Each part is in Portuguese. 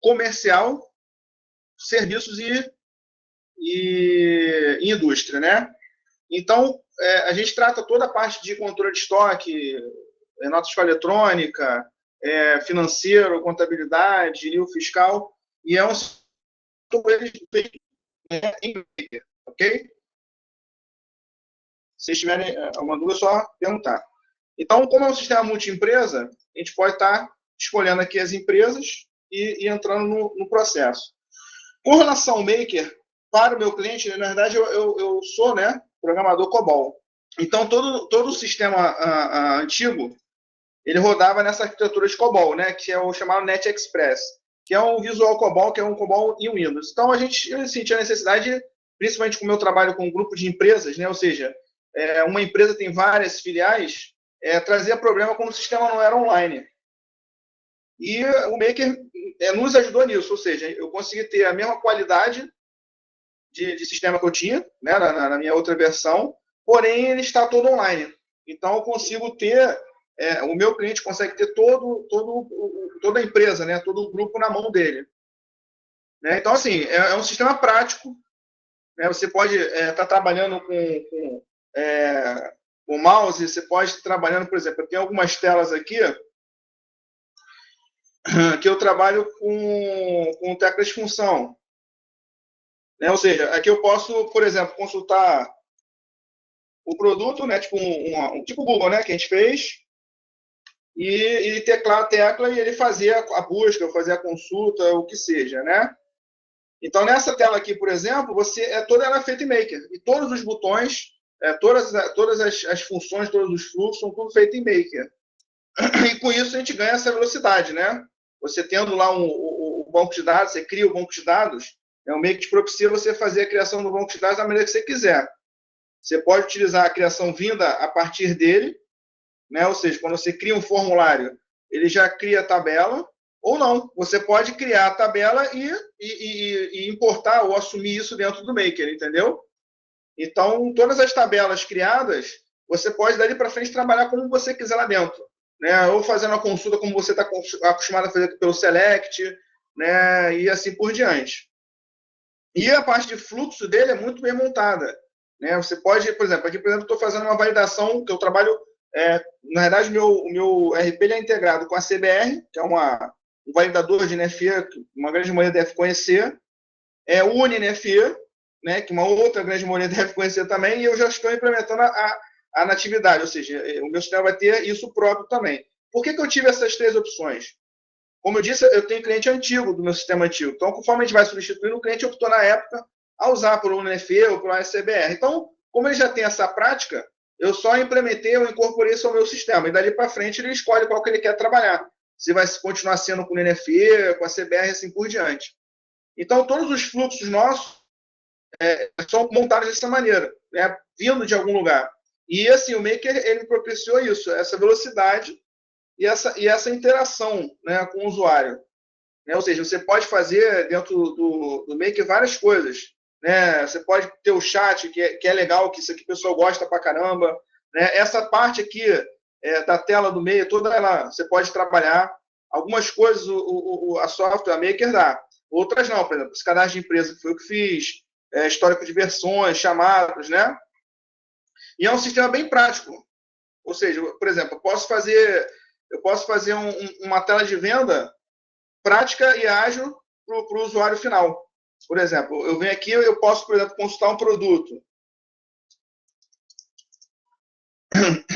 comercial, serviços e indústria, né? Então, a gente trata toda a parte de controle de estoque, nota fiscal eletrônica, financeiro, contabilidade, nível fiscal, e é um em Maker, ok? Se vocês tiverem alguma dúvida, é só perguntar. Então, como é um sistema multi-empresa, a gente pode estar escolhendo aqui as empresas e entrando no processo. Com relação ao Maker, para o meu cliente, na verdade, eu sou, né, programador COBOL. Então, todo o sistema antigo, ele rodava nessa arquitetura de COBOL, né, que é o chamado NetExpress, que é um Visual COBOL, que é um COBOL em Windows. Então, eu sentia a necessidade, principalmente com o meu trabalho com um grupo de empresas, né, ou seja, uma empresa tem várias filiais, trazia problema quando o sistema não era online. E o Maker nos ajudou nisso, ou seja, eu consegui ter a mesma qualidade de sistema que eu tinha, né, na minha outra versão, porém ele está todo online. Então eu consigo ter, o meu cliente consegue ter toda a empresa, né, todo o grupo na mão dele. Né? Então, assim, é um sistema prático. Né? Você pode estar trabalhando com o mouse, você pode estar trabalhando, por exemplo, eu tenho algumas telas aqui que eu trabalho com teclas de função. Né? Ou seja, aqui eu posso, por exemplo, consultar o produto, né? Tipo tipo Google, né? Que a gente fez, e teclar a tecla e ele fazia a busca, fazer a consulta, o que seja, né? Então, nessa tela aqui, por exemplo, toda ela é feita em Maker. E todos os botões, todas as funções, todos os fluxos, são tudo feito em Maker. E com isso a gente ganha essa velocidade, né? Você tendo lá o banco de dados, você cria o banco de dados, o Maker te propicia você fazer a criação do banco de dados da maneira que você quiser. Você pode utilizar a criação vinda a partir dele, né? Ou seja, quando você cria um formulário, ele já cria a tabela, ou não. Você pode criar a tabela e importar ou assumir isso dentro do Maker, entendeu? Então, todas as tabelas criadas, você pode dali para frente trabalhar como você quiser lá dentro. Né? Ou fazendo a consulta como você está acostumado a fazer pelo Select, né? E assim por diante. E a parte de fluxo dele é muito bem montada. Né? Você pode, por exemplo, aqui, por exemplo, estou fazendo uma validação, que eu trabalho, na verdade, o meu RP ele é integrado com a CBR, que é um validador de NFE, que uma grande maioria deve conhecer, o UniNFE, né, que uma outra grande maioria deve conhecer também, e eu já estou implementando a natividade, ou seja, o meu sistema vai ter isso próprio também. Por que eu tive essas três opções? Como eu disse, eu tenho cliente antigo do meu sistema antigo. Então, conforme a gente vai substituindo, o cliente optou na época a usar por um NFE ou por um SCBR. Então, como ele já tem essa prática, eu só implementei, eu incorporei isso ao meu sistema. E dali para frente ele escolhe qual que ele quer trabalhar. Se vai continuar sendo com o NFE, com a CBR e assim por diante. Então, todos os fluxos nossos são montados dessa maneira, né? Vindo de algum lugar. E assim, o Maker ele propiciou isso, essa velocidade e essa interação, né, com o usuário. Né? Ou seja, você pode fazer dentro do Maker várias coisas. Né? Você pode ter o chat, que é legal, que isso aqui o pessoal gosta pra caramba. Né? Essa parte aqui da tela do meio, toda ela você pode trabalhar. Algumas coisas a software, a Maker dá. Outras não, por exemplo, esse cadastro de empresa que foi o que fiz, histórico de versões, chamados, né? E é um sistema bem prático. Ou seja, por exemplo, eu posso fazer uma tela de venda prática e ágil para o usuário final. Por exemplo, eu venho aqui, eu posso, por exemplo, consultar um produto.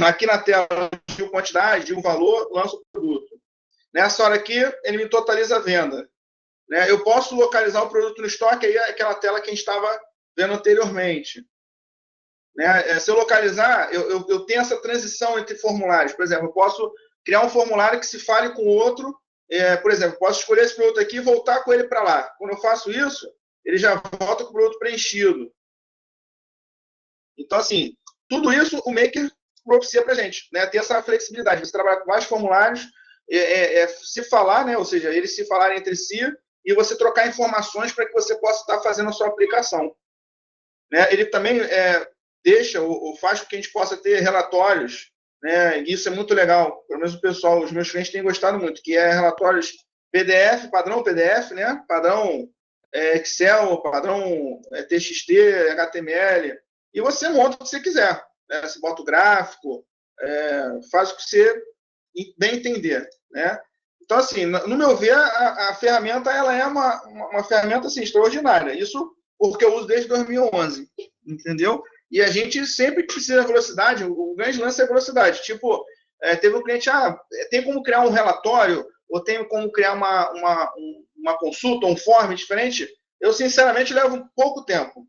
Aqui na tela, de uma quantidade, de um valor, lanço o produto. Nessa hora aqui, ele me totaliza a venda. Né? Eu posso localizar o produto no estoque, aí é aquela tela que a gente estava vendo anteriormente. Né? Se eu localizar, eu tenho essa transição entre formulários. Por exemplo, eu posso criar um formulário que se fale com o outro. Por exemplo, posso escolher esse produto aqui e voltar com ele para lá. Quando eu faço isso, ele já volta com o produto preenchido. Então, assim, tudo isso o Maker propicia para a gente, né? Ter essa flexibilidade. Você trabalha com vários formulários, se falar, né? Ou seja, eles se falarem entre si e você trocar informações para que você possa estar fazendo a sua aplicação. Né? Ele também deixa ou faz com que a gente possa ter relatórios, né? E isso é muito legal. Pelo menos o pessoal, os meus clientes têm gostado muito, que relatórios PDF, padrão PDF, né? Padrão Excel, padrão TXT, HTML, e você monta o que você quiser. Né? Você bota o gráfico, faz o que você bem entender, né? Então, assim, no meu ver, a ferramenta ela é uma ferramenta assim, extraordinária. Isso porque eu uso desde 2011, entendeu? E a gente sempre precisa de velocidade. O grande lance é a velocidade. Tipo, teve um cliente, tem como criar um relatório ou tem como criar uma consulta, um form diferente? Eu, sinceramente, levo pouco tempo.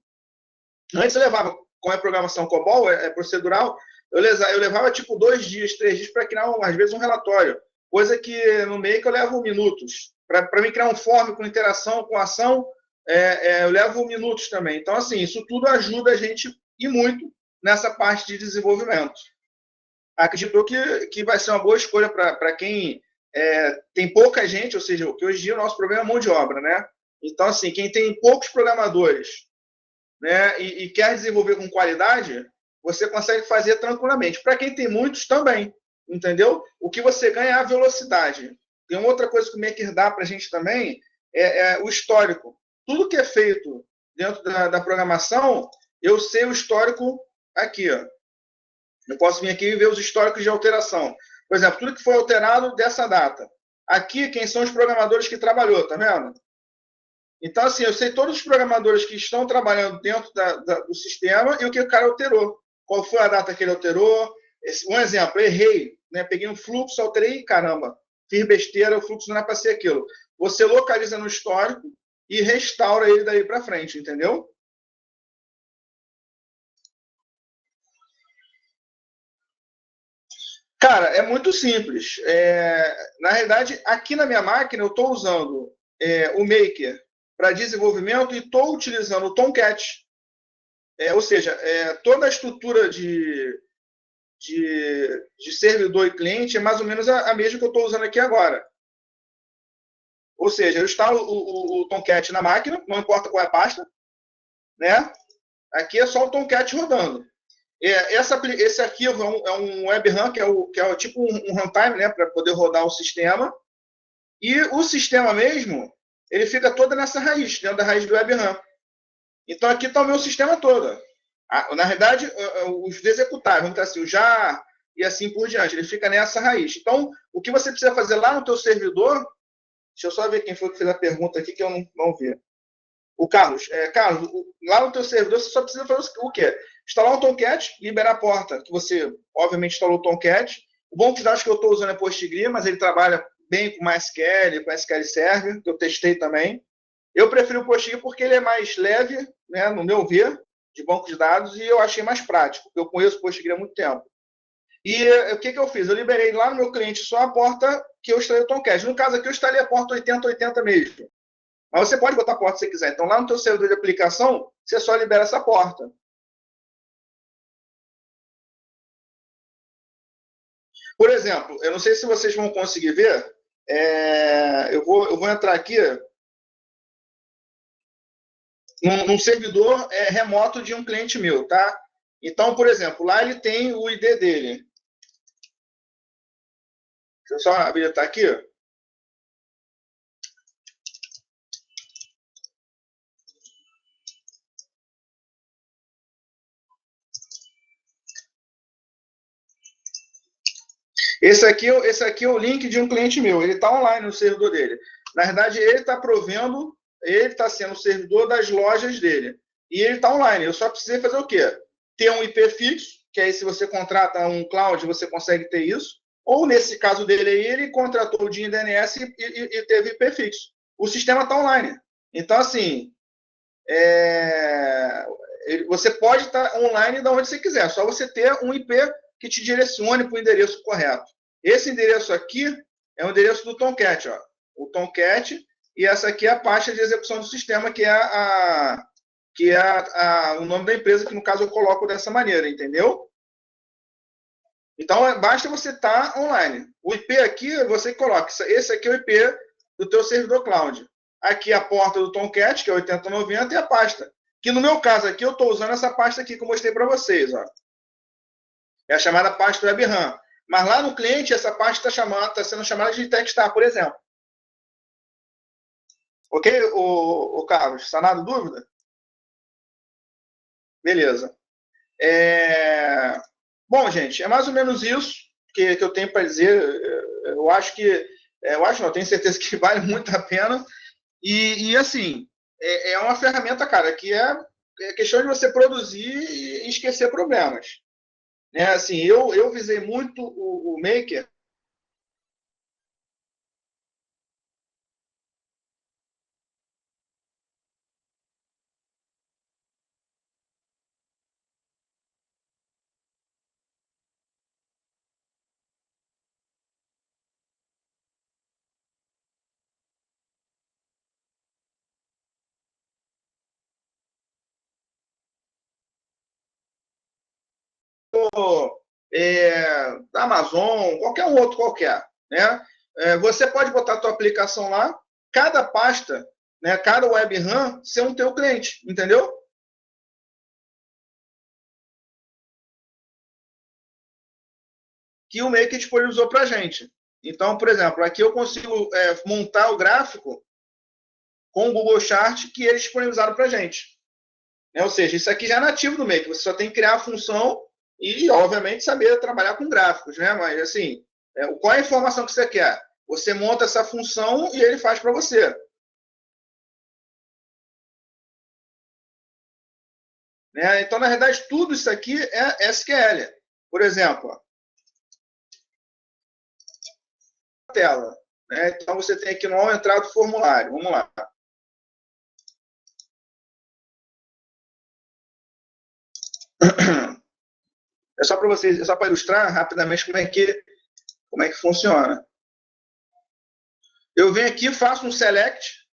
Antes eu levava, como é programação COBOL, é procedural, eu levava tipo 2 dias, 3 dias para criar, às vezes, um relatório. Coisa que no Make eu levo minutos. Para mim criar um form com interação, com ação, eu levo minutos também. Então, assim, isso tudo ajuda a gente e muito nessa parte de desenvolvimento. Acredito que vai ser uma boa escolha para quem tem pouca gente, ou seja, que hoje em dia o nosso problema é mão de obra, né? Então, assim, quem tem poucos programadores, né, e quer desenvolver com qualidade, você consegue fazer tranquilamente. Para quem tem muitos, também, entendeu? O que você ganha é a velocidade. Tem uma outra coisa que o Maker dá para a gente também, é o histórico. Tudo que é feito dentro da programação, eu sei o histórico aqui, ó. Eu posso vir aqui e ver os históricos de alteração. Por exemplo, tudo que foi alterado dessa data. Aqui, quem são os programadores que trabalhou, tá vendo? Então, assim, eu sei todos os programadores que estão trabalhando dentro do sistema e o que o cara alterou. Qual foi a data que ele alterou. Um exemplo, errei, né? Peguei um fluxo, alterei, caramba, fiz besteira, o fluxo não é para ser aquilo. Você localiza no histórico e restaura ele daí para frente, entendeu? Cara, é muito simples. Na realidade, aqui na minha máquina, eu estou usando o Maker para desenvolvimento e estou utilizando o Tomcat. Ou seja, toda a estrutura de servidor e cliente é mais ou menos a mesma que eu estou usando aqui agora. Ou seja, eu instalo o Tomcat na máquina, não importa qual é a pasta, né? Aqui é só o Tomcat rodando. Esse arquivo é um WebRAM, que é tipo um runtime, né, para poder rodar o sistema. E o sistema mesmo, ele fica todo nessa raiz, dentro da raiz do WebRAM. Então aqui está o meu sistema todo. Na verdade, os executáveis, vamos dizer assim, o JAR e assim por diante, ele fica nessa raiz. Então, o que você precisa fazer lá no teu servidor, deixa eu só ver quem foi que fez a pergunta aqui, que eu não vi. O Carlos. Carlos, lá no teu servidor, você só precisa fazer o quê? Instalar um Tomcat, liberar a porta, que você, obviamente, instalou o Tomcat. O banco de dados que eu estou usando é PostgreSQL, mas ele trabalha bem com MySQL, com SQL Server, que eu testei também. Eu prefiro o PostgreSQL porque ele é mais leve, né, no meu ver, de banco de dados, e eu achei mais prático. Eu conheço o PostgreSQL há muito tempo. E o que eu fiz? Eu liberei lá no meu cliente só a porta que eu instalei o Tomcat. No caso aqui, eu instalei a porta 8080 mesmo. Mas você pode botar a porta se você quiser. Então, lá no teu servidor de aplicação, você só libera essa porta. Por exemplo, eu não sei se vocês vão conseguir ver, eu vou entrar aqui num servidor remoto de um cliente meu, tá? Então, por exemplo, lá ele tem o ID dele. Deixa eu só habilitar aqui. Esse aqui é o link de um cliente meu. Ele está online no servidor dele. Na verdade, ele está provendo, ele está sendo o servidor das lojas dele. E ele está online. Eu só precisei fazer o quê? Ter um IP fixo, que aí se você contrata um cloud, você consegue ter isso. Ou nesse caso dele aí, ele contratou o DIN DNS e teve IP fixo. O sistema está online. Então, assim, você pode estar online de onde você quiser. Só você ter um IP que te direcione para o endereço correto. Esse endereço aqui é o endereço do Tomcat, ó. O Tomcat, e essa aqui é a pasta de execução do sistema, que é o nome da empresa, que no caso eu coloco dessa maneira, entendeu? Então, basta você estar online. O IP aqui, você coloca. Esse aqui é o IP do teu servidor cloud. Aqui a porta do Tomcat, que é 8090, e a pasta. Que no meu caso aqui, eu estou usando essa pasta aqui que eu mostrei para vocês, ó. É a chamada pasta WebRAM. Mas lá no cliente, essa pasta está sendo chamada de Techstar, por exemplo. Ok, o Carlos? Sanado dúvida? Beleza. Bom, gente, é mais ou menos isso que eu tenho para dizer. Eu acho que, eu acho, não, eu tenho certeza que vale muito a pena. E assim, é uma ferramenta, cara, que é questão de você produzir e esquecer problemas. Né? Assim, eu visei muito o Maker. Da Amazon, qualquer um outro qualquer, né? Você pode botar a tua aplicação lá, cada pasta, né, cada web RAM ser um teu cliente, entendeu? Que o Make disponibilizou para a gente. Então, por exemplo, aqui eu consigo montar o gráfico com o Google Chart que eles disponibilizaram para a gente. Ou seja, isso aqui já é nativo do Make, você só tem que criar a função e, obviamente, saber trabalhar com gráficos, né? Mas, assim, qual é a informação que você quer? Você monta essa função e ele faz para você. Né? Então, na verdade, tudo isso aqui é SQL. Por exemplo, a tela. Né? Então, você tem aqui no entrar do formulário. Vamos lá. É só para vocês, é só para ilustrar rapidamente como é que funciona. Eu venho aqui, faço um select,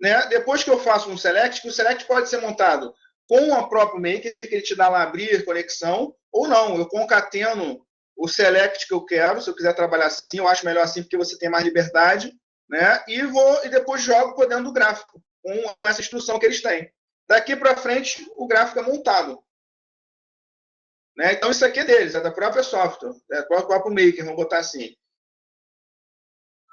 né? Depois que eu faço um select, que o select pode ser montado com o próprio Maker, que ele te dá lá abrir conexão, ou não, eu concateno o select que eu quero, se eu quiser trabalhar assim, eu acho melhor assim, porque você tem mais liberdade, né? E depois jogo por dentro do gráfico, com essa instrução que eles têm. Daqui para frente, o gráfico é montado. Né? Então, isso aqui é deles, é da própria software, é do próprio Maker, vamos botar assim.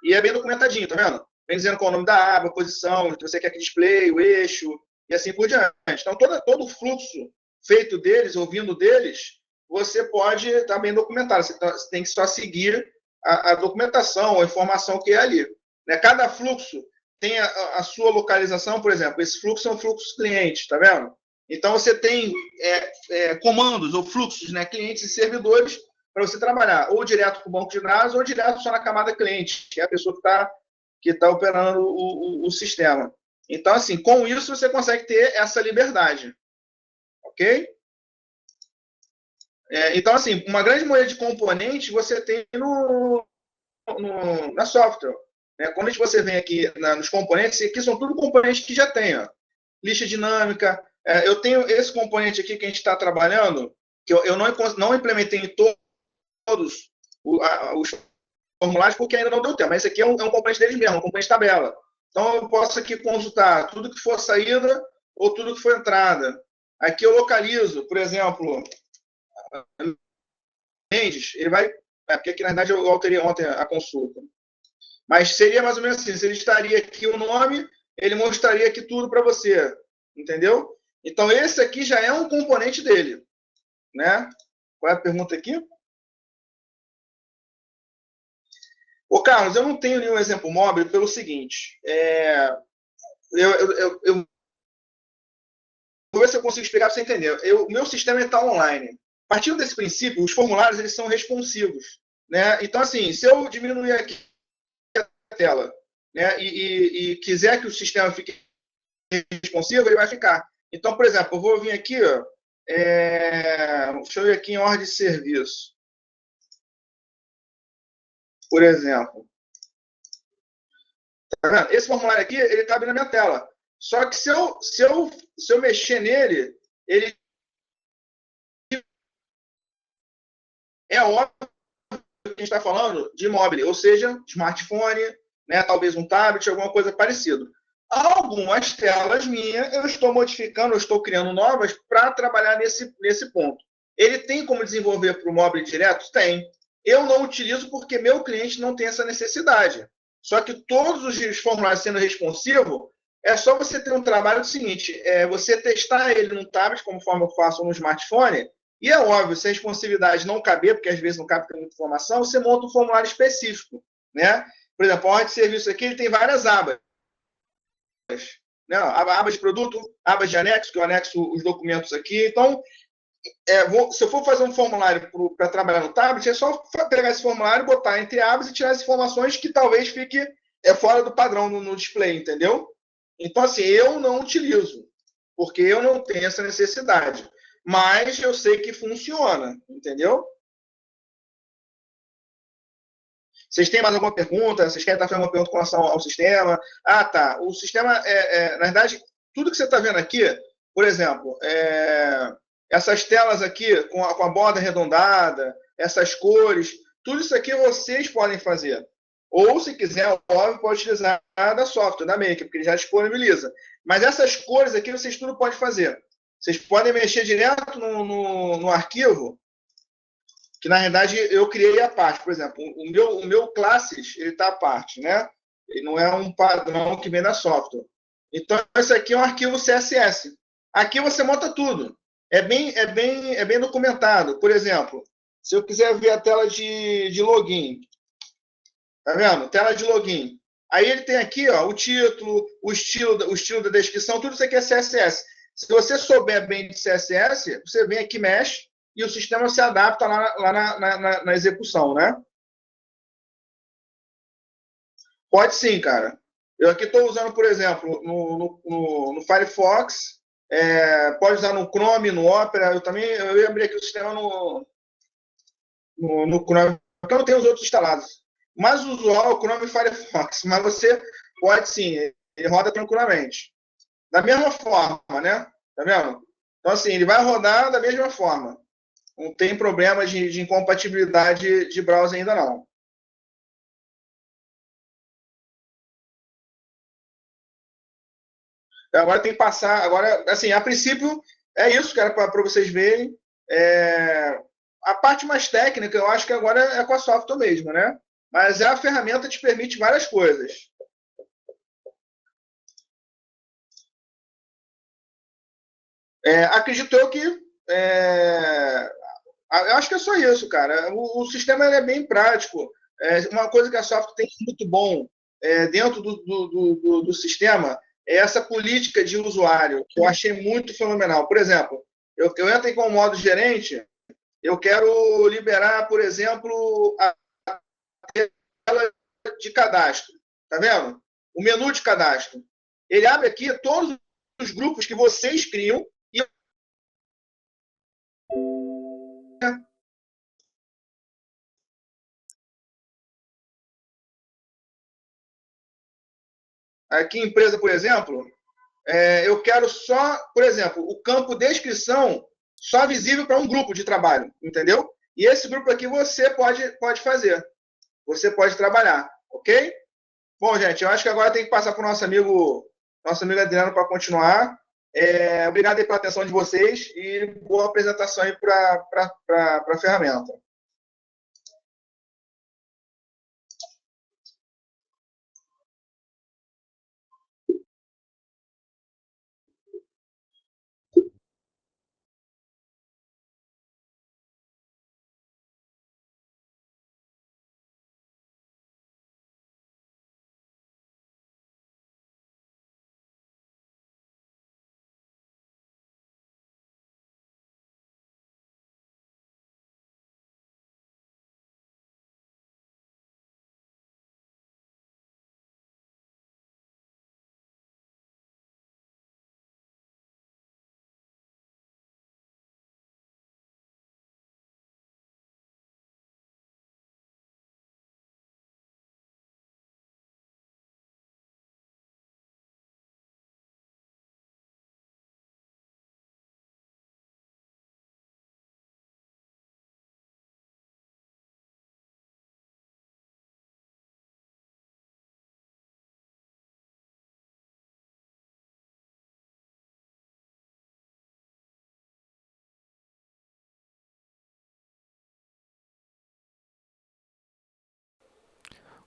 E é bem documentadinho, tá vendo? Vem dizendo qual é o nome da aba, a posição, que você quer que display, o eixo, e assim por diante. Então, todo o fluxo feito deles, ouvindo deles, você pode estar bem documentado. Você tem que só seguir a documentação, a informação que é ali. Né? Cada fluxo tem a sua localização, por exemplo, esse fluxo são fluxos clientes, tá vendo? Então, você tem comandos ou fluxos, né, clientes e servidores para você trabalhar ou direto com o banco de dados ou direto só na camada cliente, que é a pessoa que tá operando o sistema. Então, assim, com isso você consegue ter essa liberdade. Ok? Então, assim, uma grande maioria de componentes você tem na software. Quando você vem aqui nos componentes, aqui são tudo componentes que já tem. Ó. Lista dinâmica. Eu tenho esse componente aqui que a gente está trabalhando, que eu não implementei em todos os formulários porque ainda não deu tempo. Mas esse aqui é um componente deles mesmo, um componente tabela. Então, eu posso aqui consultar tudo que for saída ou tudo que for entrada. Aqui eu localizo, por exemplo, Mendes, ele vai... porque aqui, na verdade, eu alterei ontem a consulta. Mas seria mais ou menos assim, se ele estaria aqui o nome, ele mostraria aqui tudo para você. Entendeu? Então, esse aqui já é um componente dele. Né? Qual é a pergunta aqui? Ô, Carlos, eu não tenho nenhum exemplo móvel pelo seguinte. Eu vou ver se eu consigo explicar para você entender. O meu sistema está online. Partindo desse princípio, os formulários eles são responsivos. Né? Então, assim, se eu diminuir aqui a tela, né, e quiser que o sistema fique responsivo, ele vai ficar. Então, por exemplo, eu vou vir aqui, ó, deixa eu ir aqui em ordem de serviço. Por exemplo. Tá vendo? Esse formulário aqui, ele está abrindo na minha tela. Só que se eu mexer nele, ele é óbvio que a gente está falando de mobile, ou seja, smartphone, né, talvez um tablet, alguma coisa parecida. Algumas telas minhas eu estou modificando, eu estou criando novas para trabalhar nesse ponto. Ele tem como desenvolver para o mobile direto? Tem. Eu não utilizo porque meu cliente não tem essa necessidade. Só que todos os formulários sendo responsivo, é só você ter um trabalho do seguinte: você testar ele no tablet, conforme eu faço no smartphone, e é óbvio, se a responsividade não caber, porque às vezes não cabe ter muita informação, você monta um formulário específico, né? Por exemplo, a ordem de serviço aqui ele tem várias abas, né? Aba de produto, aba de anexo, que eu anexo os documentos aqui. Então, se eu for fazer um formulário para trabalhar no tablet, é só pegar esse formulário, botar entre abas e tirar as informações que talvez fique fora do padrão no display, entendeu? Então, assim, eu não utilizo, porque eu não tenho essa necessidade. Mas eu sei que funciona, entendeu? Vocês têm mais alguma pergunta? Vocês querem estar fazendo uma pergunta com relação ao sistema? Ah, tá. O sistema, na verdade, tudo que você está vendo aqui, por exemplo, essas telas aqui com a borda arredondada, essas cores, tudo isso aqui vocês podem fazer. Ou, se quiser, óbvio, pode utilizar da software, da Maker, porque ele já disponibiliza. Mas essas cores aqui vocês tudo podem fazer. Vocês podem mexer direto no arquivo, que na realidade eu criei a parte. Por exemplo, o meu classes, ele está à parte, né? Ele não é um padrão que vem da software. Então, esse aqui é um arquivo CSS. Aqui você monta tudo. É bem documentado. Por exemplo, se eu quiser ver a tela de login, tá vendo? Tela de login. Aí ele tem aqui, ó, o título, o estilo da descrição, tudo isso aqui é CSS. Se você souber bem de CSS, você vem aqui, mexe, e o sistema se adapta lá na execução, né? Pode sim, cara. Eu aqui estou usando, por exemplo, no Firefox, pode usar no Chrome, no Opera. Eu ia abrir aqui o sistema no Chrome, porque eu não tenho os outros instalados. Mais usual é o Chrome e o Firefox, mas você pode sim, ele roda tranquilamente. Da mesma forma, né? Tá vendo? Então, assim, ele vai rodar da mesma forma. Não tem problema de incompatibilidade de browser ainda não. Agora tem que passar. Agora, assim, a princípio, é isso, cara, para vocês verem. É, a parte mais técnica, eu acho que agora é com a software mesmo, né? Mas a ferramenta te permite várias coisas. Acredito eu que. é, eu acho que é só isso, cara. O sistema ele é bem prático. Uma coisa que a software tem muito bom dentro do sistema é essa política de usuário, que eu achei muito fenomenal. Por exemplo, eu entro com o modo gerente, eu quero liberar, por exemplo, a tela de cadastro. Tá vendo? O menu de cadastro. Ele abre aqui todos os grupos que vocês criam e aqui em empresa, por exemplo, eu quero só, por exemplo, o campo descrição só visível para um grupo de trabalho, entendeu? E esse grupo aqui você pode fazer, você pode trabalhar, ok? Bom, gente, eu acho que agora tem que passar para o nosso amigo Adriano para continuar. Obrigado aí pela atenção de vocês e boa apresentação aí para a ferramenta.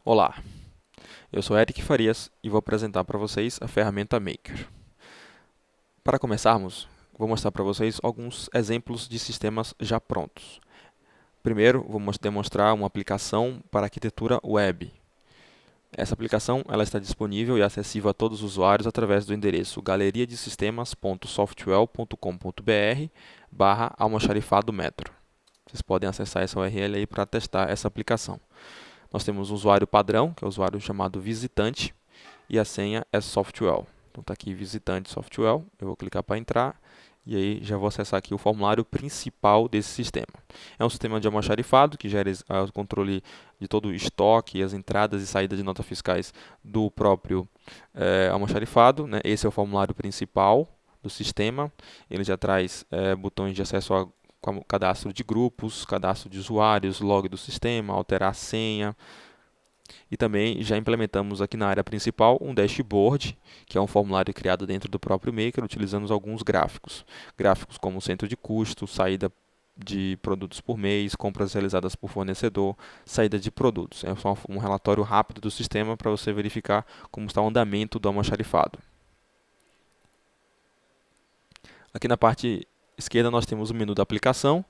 Olá, Eu sou Eric Farias e vou apresentar para vocês a ferramenta Maker. Para começarmos, vou mostrar para vocês alguns exemplos de sistemas já prontos. Primeiro, vou demonstrar uma aplicação para arquitetura web. Essa aplicação ela está disponível e acessível a todos os usuários através do endereço galeriadesistemas.softwell.com.br/almoxarifado metro. Vocês podem acessar essa URL aí para testar essa aplicação. Nós temos um usuário padrão, que é o usuário chamado visitante, e a senha é softwell. Então está aqui visitante softwell, eu vou clicar para entrar e aí já vou acessar aqui o formulário principal desse sistema. É um sistema de almoxarifado que gera o controle de todo o estoque, as entradas e saídas de notas fiscais do próprio almoxarifado, né? Esse é o formulário principal do sistema. Ele já traz botões de acesso a cadastro de grupos, cadastro de usuários, log do sistema, alterar a senha. E também já implementamos aqui na área principal um dashboard, que é um formulário criado dentro do próprio Maker, utilizando alguns gráficos. Gráficos como centro de custo, saída de produtos por mês, compras realizadas por fornecedor, saída de produtos. É só um relatório rápido do sistema para você verificar como está o andamento do almoxarifado. Aqui na parte esquerda nós temos o menu da aplicação,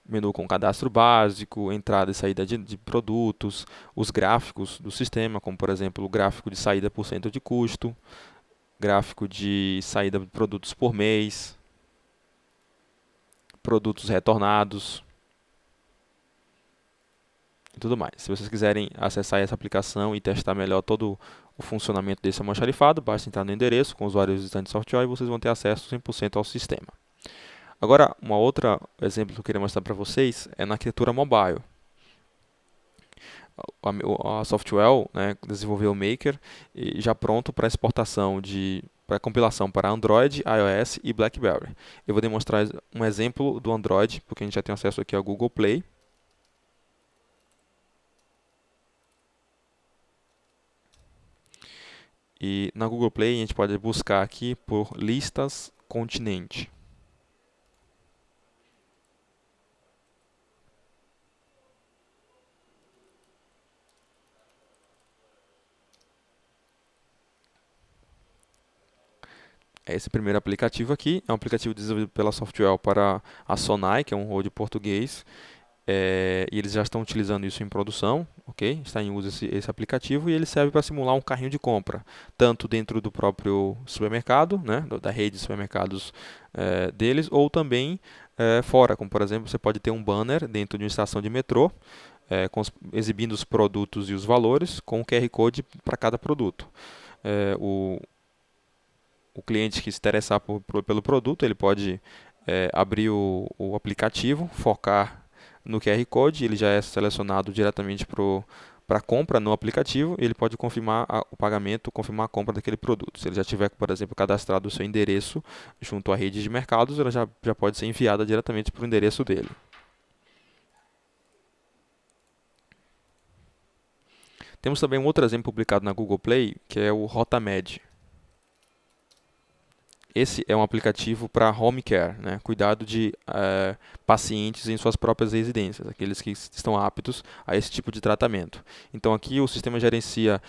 menu com cadastro básico, entrada e saída de produtos, os gráficos do sistema, como por exemplo o gráfico de saída por centro de custo, gráfico de saída de produtos por mês, produtos retornados e tudo mais. Se vocês quiserem acessar essa aplicação e testar melhor todo o funcionamento desse almoxarifado, basta entrar no endereço com o usuário visitante software e vocês vão ter acesso 100% ao sistema. Agora, um outro exemplo que eu queria mostrar para vocês é na arquitetura mobile. A Softwell, né, desenvolveu o Maker e já pronto para exportação para compilação para Android, iOS e BlackBerry. Eu vou demonstrar um exemplo do Android, porque a gente já tem acesso aqui ao Google Play. E na Google Play a gente pode buscar aqui por listas continente. Esse primeiro aplicativo aqui é um aplicativo desenvolvido pela Softwell para a Sonai, que é um road português, e eles já estão utilizando isso em produção, ok? Está em uso esse aplicativo e ele serve para simular um carrinho de compra, tanto dentro do próprio supermercado, né, da rede de supermercados deles, ou também fora, como por exemplo, você pode ter um banner dentro de uma estação de metrô, exibindo os produtos e os valores, com o QR Code para cada produto. O cliente que se interessar pelo produto, ele pode abrir o aplicativo, focar no QR Code, ele já é selecionado diretamente para compra no aplicativo, ele pode confirmar o pagamento, confirmar a compra daquele produto. Se ele já tiver, por exemplo, cadastrado o seu endereço junto à rede de mercados, ela já pode ser enviada diretamente para o endereço dele. Temos também um outro exemplo publicado na Google Play, que é o RotaMed. Esse é um aplicativo para home care, né? Cuidado de pacientes em suas próprias residências, aqueles que estão aptos a esse tipo de tratamento. Então aqui o sistema gerencia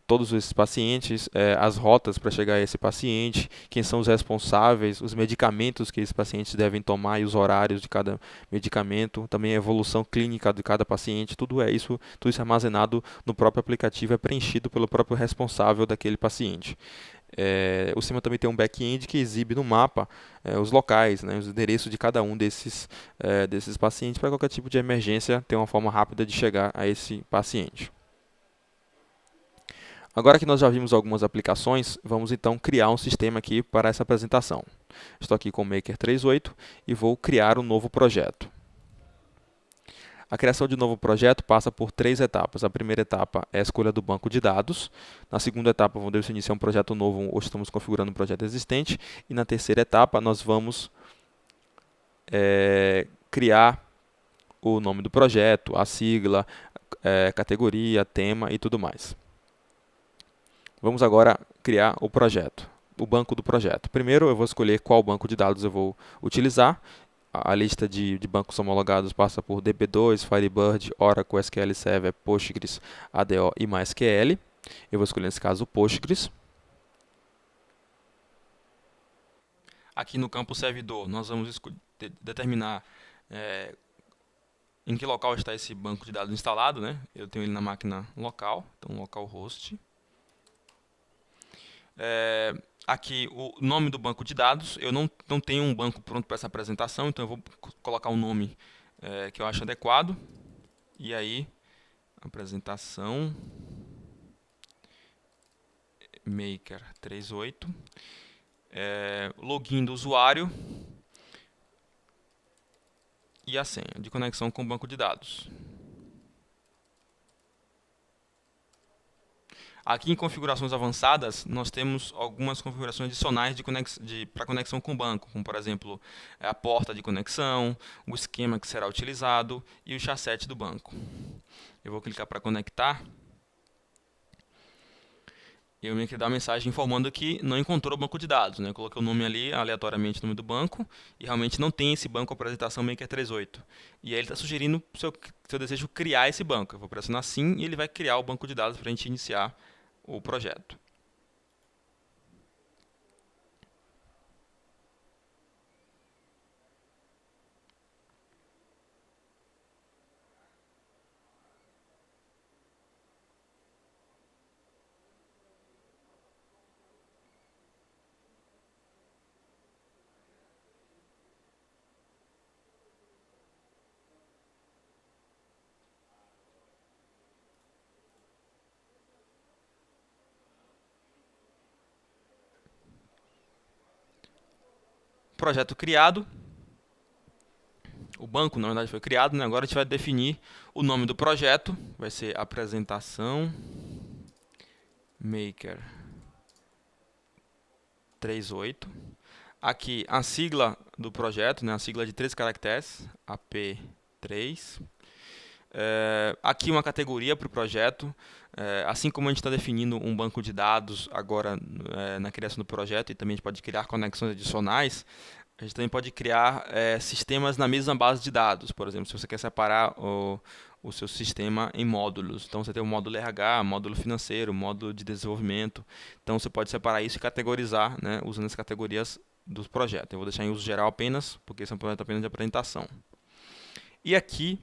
todos esses pacientes, as rotas para chegar a esse paciente, quem são os responsáveis, os medicamentos que esses pacientes devem tomar e os horários de cada medicamento, também a evolução clínica de cada paciente, tudo isso é armazenado no próprio aplicativo, é preenchido pelo próprio responsável daquele paciente. O sistema também tem um back-end que exibe no mapa os locais, né, os endereços de cada um desses pacientes para qualquer tipo de emergência ter uma forma rápida de chegar a esse paciente. Agora que nós já vimos algumas aplicações, vamos então criar um sistema aqui para essa apresentação. Estou aqui com o Maker 3.8 e vou criar um novo projeto. A criação de um novo projeto passa por 3 etapas. A primeira etapa é a escolha do banco de dados. Na segunda etapa, vamos iniciar um projeto novo ou estamos configurando um projeto existente. E na terceira etapa, nós vamos criar o nome do projeto, a sigla, categoria, tema e tudo mais. Vamos agora criar o projeto, o banco do projeto. Primeiro, eu vou escolher qual banco de dados eu vou utilizar. A lista de bancos homologados passa por DB2, Firebird, Oracle, SQL Server, Postgres, ADO e MySQL. Eu vou escolher nesse caso o Postgres. Aqui no campo servidor, nós vamos determinar em que local está esse banco de dados instalado, né? Eu tenho ele na máquina local, então localhost. Aqui o nome do banco de dados, eu não tenho um banco pronto para essa apresentação, então eu vou colocar um nome que eu acho adequado. E aí, apresentação maker 38, login do usuário e a senha de conexão com o banco de dados. Aqui em configurações avançadas, nós temos algumas configurações adicionais para conexão com o banco, como por exemplo, a porta de conexão, o esquema que será utilizado e o chassi do banco. Eu vou clicar para conectar. Eu me dar uma mensagem informando que não encontrou o banco de dados, né? Eu coloquei o nome ali, aleatoriamente o nome do banco, e realmente não tem esse banco apresentação Maker 38. E aí ele está sugerindo se eu desejo criar esse banco. Eu vou pressionar sim e ele vai criar o banco de dados para a gente iniciar o projeto. Projeto criado. O banco, na verdade, foi criado, né? Agora a gente vai definir o nome do projeto. Vai ser apresentação maker 38. Aqui a sigla do projeto, né? A sigla de 3 caracteres, AP3. Aqui uma categoria para o projeto. Assim como a gente está definindo um banco de dados agora na criação do projeto, e também a gente pode criar conexões adicionais, a gente também pode criar sistemas na mesma base de dados. Por exemplo, se você quer separar o seu sistema em módulos. Então, você tem o módulo RH, módulo financeiro, módulo de desenvolvimento. Então, você pode separar isso e categorizar, né, usando as categorias dos projetos. Eu vou deixar em uso geral apenas, porque esse é um projeto apenas de apresentação. E aqui,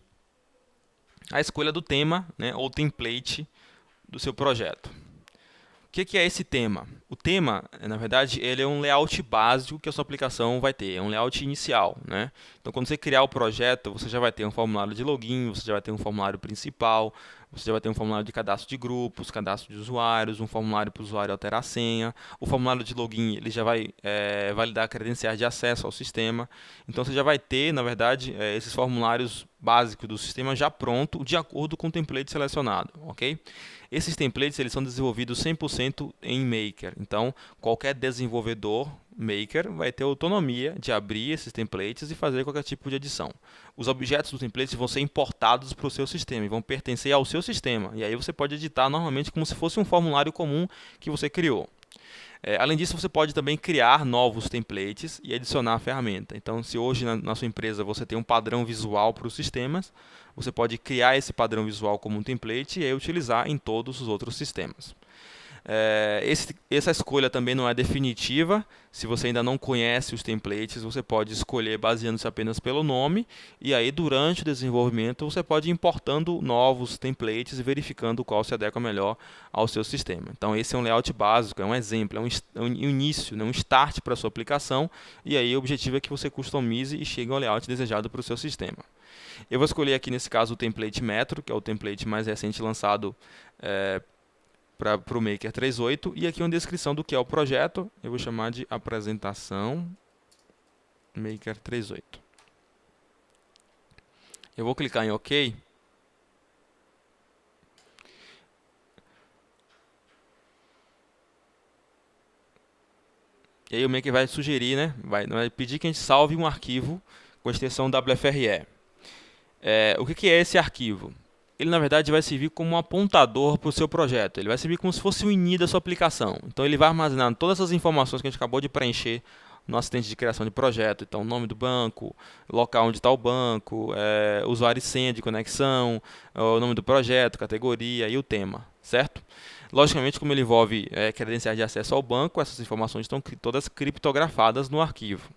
a escolha do tema, né, ou template do seu projeto. O que é esse tema? O tema, na verdade, ele é um layout básico que a sua aplicação vai ter, é um layout inicial, né? Então, quando você criar o projeto, você já vai ter um formulário de login, você já vai ter um formulário principal, você já vai ter um formulário de cadastro de grupos, cadastro de usuários, um formulário para o usuário alterar a senha. O formulário de login ele já vai validar credenciais de acesso ao sistema. Então, você já vai ter, na verdade, esses formulários básicos do sistema já pronto, de acordo com o template selecionado, ok? Esses templates eles são desenvolvidos 100% em Maker. Então, qualquer desenvolvedor Maker vai ter autonomia de abrir esses templates e fazer qualquer tipo de edição. Os objetos dos templates vão ser importados para o seu sistema e vão pertencer ao seu sistema. E aí você pode editar normalmente como se fosse um formulário comum que você criou. Além disso, você pode também criar novos templates e adicionar a ferramenta. Então, se hoje na sua empresa você tem um padrão visual para os sistemas, você pode criar esse padrão visual como um template e aí utilizar em todos os outros sistemas. Essa escolha também não é definitiva. Se você ainda não conhece os templates, você pode escolher baseando-se apenas pelo nome, e aí durante o desenvolvimento você pode ir importando novos templates e verificando qual se adequa melhor ao seu sistema. Então esse é um layout básico, é um exemplo, é um início, né, um start para a sua aplicação, e aí o objetivo é que você customize e chegue ao layout desejado para o seu sistema. Eu vou escolher aqui nesse caso o template Metro, que é o template mais recente lançado para o Maker 38, e aqui uma descrição do que é o projeto. Eu vou chamar de apresentação Maker 38. Eu vou clicar em OK. E aí o Maker vai sugerir, né, vai pedir que a gente salve um arquivo com a extensão WFRE. O que é esse arquivo? Ele, na verdade, vai servir como um apontador para o seu projeto. Ele vai servir como se fosse o INI da sua aplicação. Então, ele vai armazenar todas as informações que a gente acabou de preencher no assistente de criação de projeto. Então, nome do banco, local onde está o banco, usuário e senha de conexão, o nome do projeto, categoria e o tema, certo? Logicamente, como ele envolve credenciais de acesso ao banco, essas informações estão todas criptografadas no arquivo.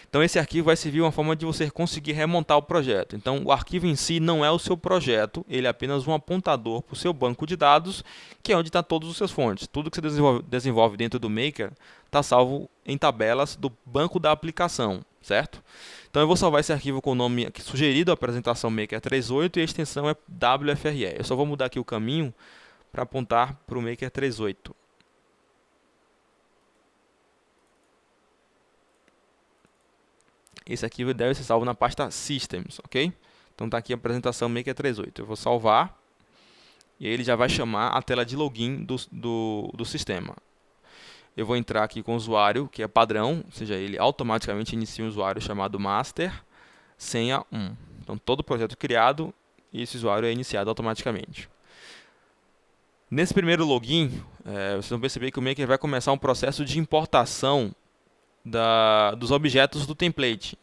Então esse arquivo vai servir uma forma de você conseguir remontar o projeto. Então o arquivo em si não é o seu projeto, ele é apenas um apontador para o seu banco de dados, que é onde está todos os seus fontes. Tudo que você desenvolve dentro do Maker está salvo em tabelas do banco da aplicação, certo? Então eu vou salvar esse arquivo com o nome sugerido, apresentação Maker 38, e a extensão é WFRE. Eu só vou mudar aqui o caminho para apontar para o Maker 38. Esse arquivo deve ser salvo na pasta Systems, ok? Então está aqui a apresentação Maker 38. Eu vou salvar e ele já vai chamar a tela de login do sistema. Eu vou entrar aqui com o usuário, que é padrão, ou seja, ele automaticamente inicia um usuário chamado master, senha 1. Então todo o projeto criado e esse usuário é iniciado automaticamente. Nesse primeiro login, vocês vão perceber que o Maker vai começar um processo de importação dos objetos do template.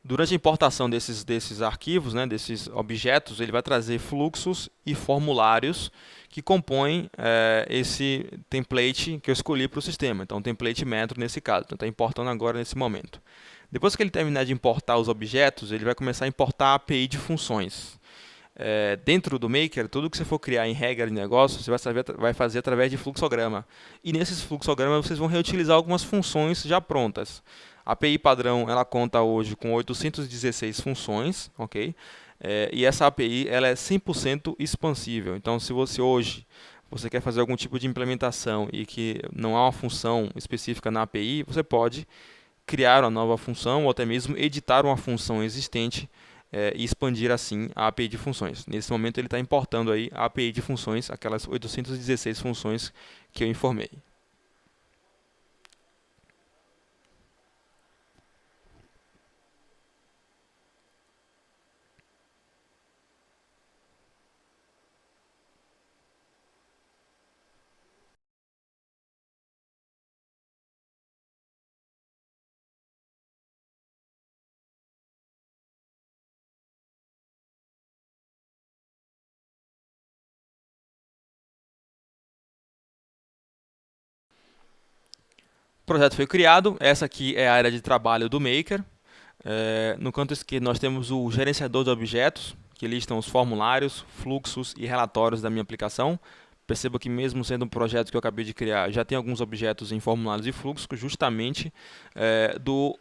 Durante a importação desses arquivos, né, desses objetos, ele vai trazer fluxos e formulários que compõem esse template que eu escolhi para o sistema. Então, o template metro nesse caso. Então, está importando agora nesse momento. Depois que ele terminar de importar os objetos, ele vai começar a importar a API de funções. Dentro do Maker, tudo que você for criar em regra de negócio, você vai fazer através de fluxograma. E nesses fluxogramas vocês vão reutilizar algumas funções já prontas. A API padrão ela conta hoje com 816 funções, ok? E essa API ela é 100% expansível. Então, se você quer fazer algum tipo de implementação e que não há uma função específica na API, você pode criar uma nova função ou até mesmo editar uma função existente e expandir assim a API de funções. Nesse momento ele está importando aí a API de funções, aquelas 816 funções que eu informei. O projeto foi criado, essa aqui é a área de trabalho do Maker. No canto esquerdo nós temos o gerenciador de objetos, que listam os formulários, fluxos e relatórios da minha aplicação. Perceba que mesmo sendo um projeto que eu acabei de criar, já tem alguns objetos em formulários e fluxos, justamente do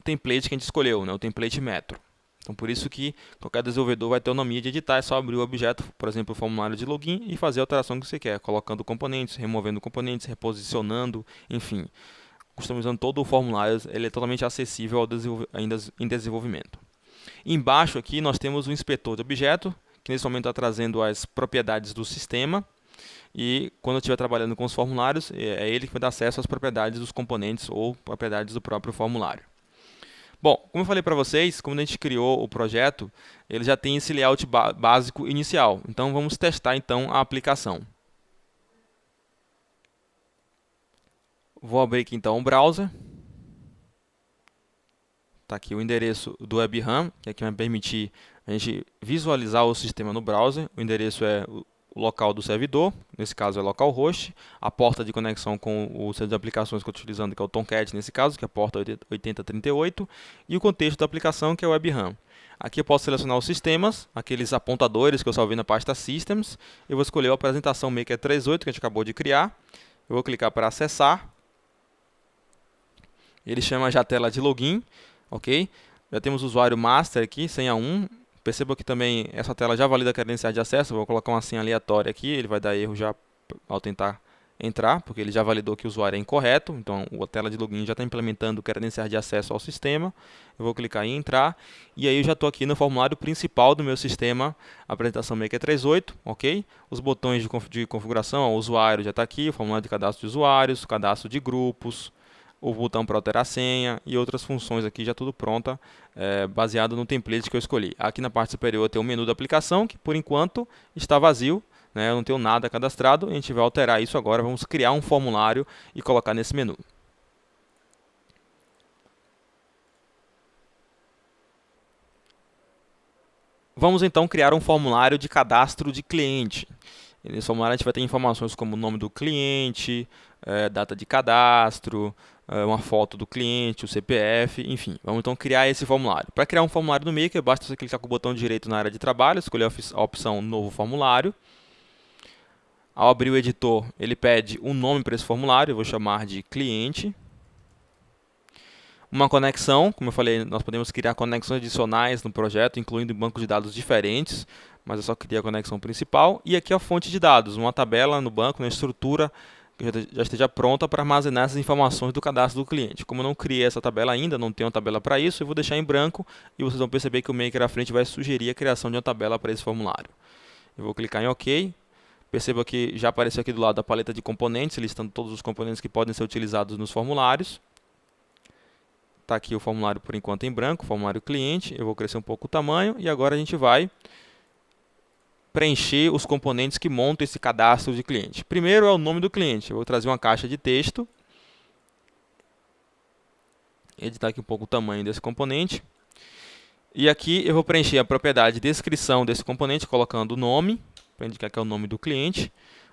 template que a gente escolheu, né, o template metro. Então por isso que qualquer desenvolvedor vai ter autonomia de editar, é só abrir o objeto, por exemplo, o formulário de login e fazer a alteração que você quer, colocando componentes, removendo componentes, reposicionando, enfim. Customizando todo o formulário, ele é totalmente acessível ainda em desenvolvimento. Embaixo aqui nós temos o inspetor de objeto, que nesse momento está trazendo as propriedades do sistema. E quando eu estiver trabalhando com os formulários, é ele que vai dar acesso às propriedades dos componentes ou propriedades do próprio formulário. Bom, como eu falei para vocês, quando a gente criou o projeto, ele já tem esse layout básico inicial. Então vamos testar então a aplicação. Vou abrir aqui então o browser. Está aqui o endereço do WebRAM, que aqui vai permitir a gente visualizar o sistema no browser. O endereço é o local do servidor, nesse caso é localhost. A porta de conexão com o servidor de aplicações que eu estou utilizando, que é o Tomcat nesse caso, que é a porta 8038. E o contexto da aplicação, que é o WebRAM. Aqui eu posso selecionar os sistemas, aqueles apontadores que eu salvei na pasta Systems. Eu vou escolher a apresentação Maker 38, que a gente acabou de criar. Eu vou clicar para acessar. Ele chama já a tela de login. Ok? Já temos o usuário master aqui, senha 1. Perceba que também essa tela já valida a credencial de acesso. Vou colocar uma senha aleatória aqui, ele vai dar erro já ao tentar entrar, porque ele já validou que o usuário é incorreto. Então a tela de login já está implementando credenciais de acesso ao sistema. Eu vou clicar em entrar e aí eu já estou aqui no formulário principal do meu sistema, apresentação Maker 38, ok? Os botões de configuração, o usuário já está aqui, o formulário de cadastro de usuários, cadastro de grupos, o botão para alterar a senha e outras funções aqui já tudo pronta, baseado no template que eu escolhi. Aqui na parte superior tem o menu da aplicação, que por enquanto está vazio, né? Eu não tenho nada cadastrado. A gente vai alterar isso agora, vamos criar um formulário e colocar nesse menu. Vamos então criar um formulário de cadastro de cliente. Nesse formulário a gente vai ter informações como o nome do cliente, data de cadastro, uma foto do cliente, o CPF, enfim. Vamos então criar esse formulário. Para criar um formulário no Maker, basta você clicar com o botão direito na área de trabalho, escolher a opção Novo Formulário. Ao abrir o editor, ele pede um nome para esse formulário, eu vou chamar de cliente. Uma conexão, como eu falei, nós podemos criar conexões adicionais no projeto, incluindo bancos de dados diferentes, mas eu só queria a conexão principal. E aqui a fonte de dados, uma tabela no banco, uma estrutura que já esteja pronta para armazenar essas informações do cadastro do cliente. Como eu não criei essa tabela ainda, não tenho uma tabela para isso, eu vou deixar em branco e vocês vão perceber que o Maker à frente vai sugerir a criação de uma tabela para esse formulário. Eu vou clicar em OK. Perceba que já apareceu aqui do lado a paleta de componentes, listando todos os componentes que podem ser utilizados nos formulários. Está aqui o formulário por enquanto em branco, formulário cliente. Eu vou crescer um pouco o tamanho e agora a gente vai preencher os componentes que montam esse cadastro de cliente. Primeiro é o nome do cliente. Eu vou trazer uma caixa de texto. Editar aqui um pouco o tamanho desse componente. E aqui eu vou preencher a propriedade descrição desse componente, colocando o nome, para indicar que é o nome do cliente.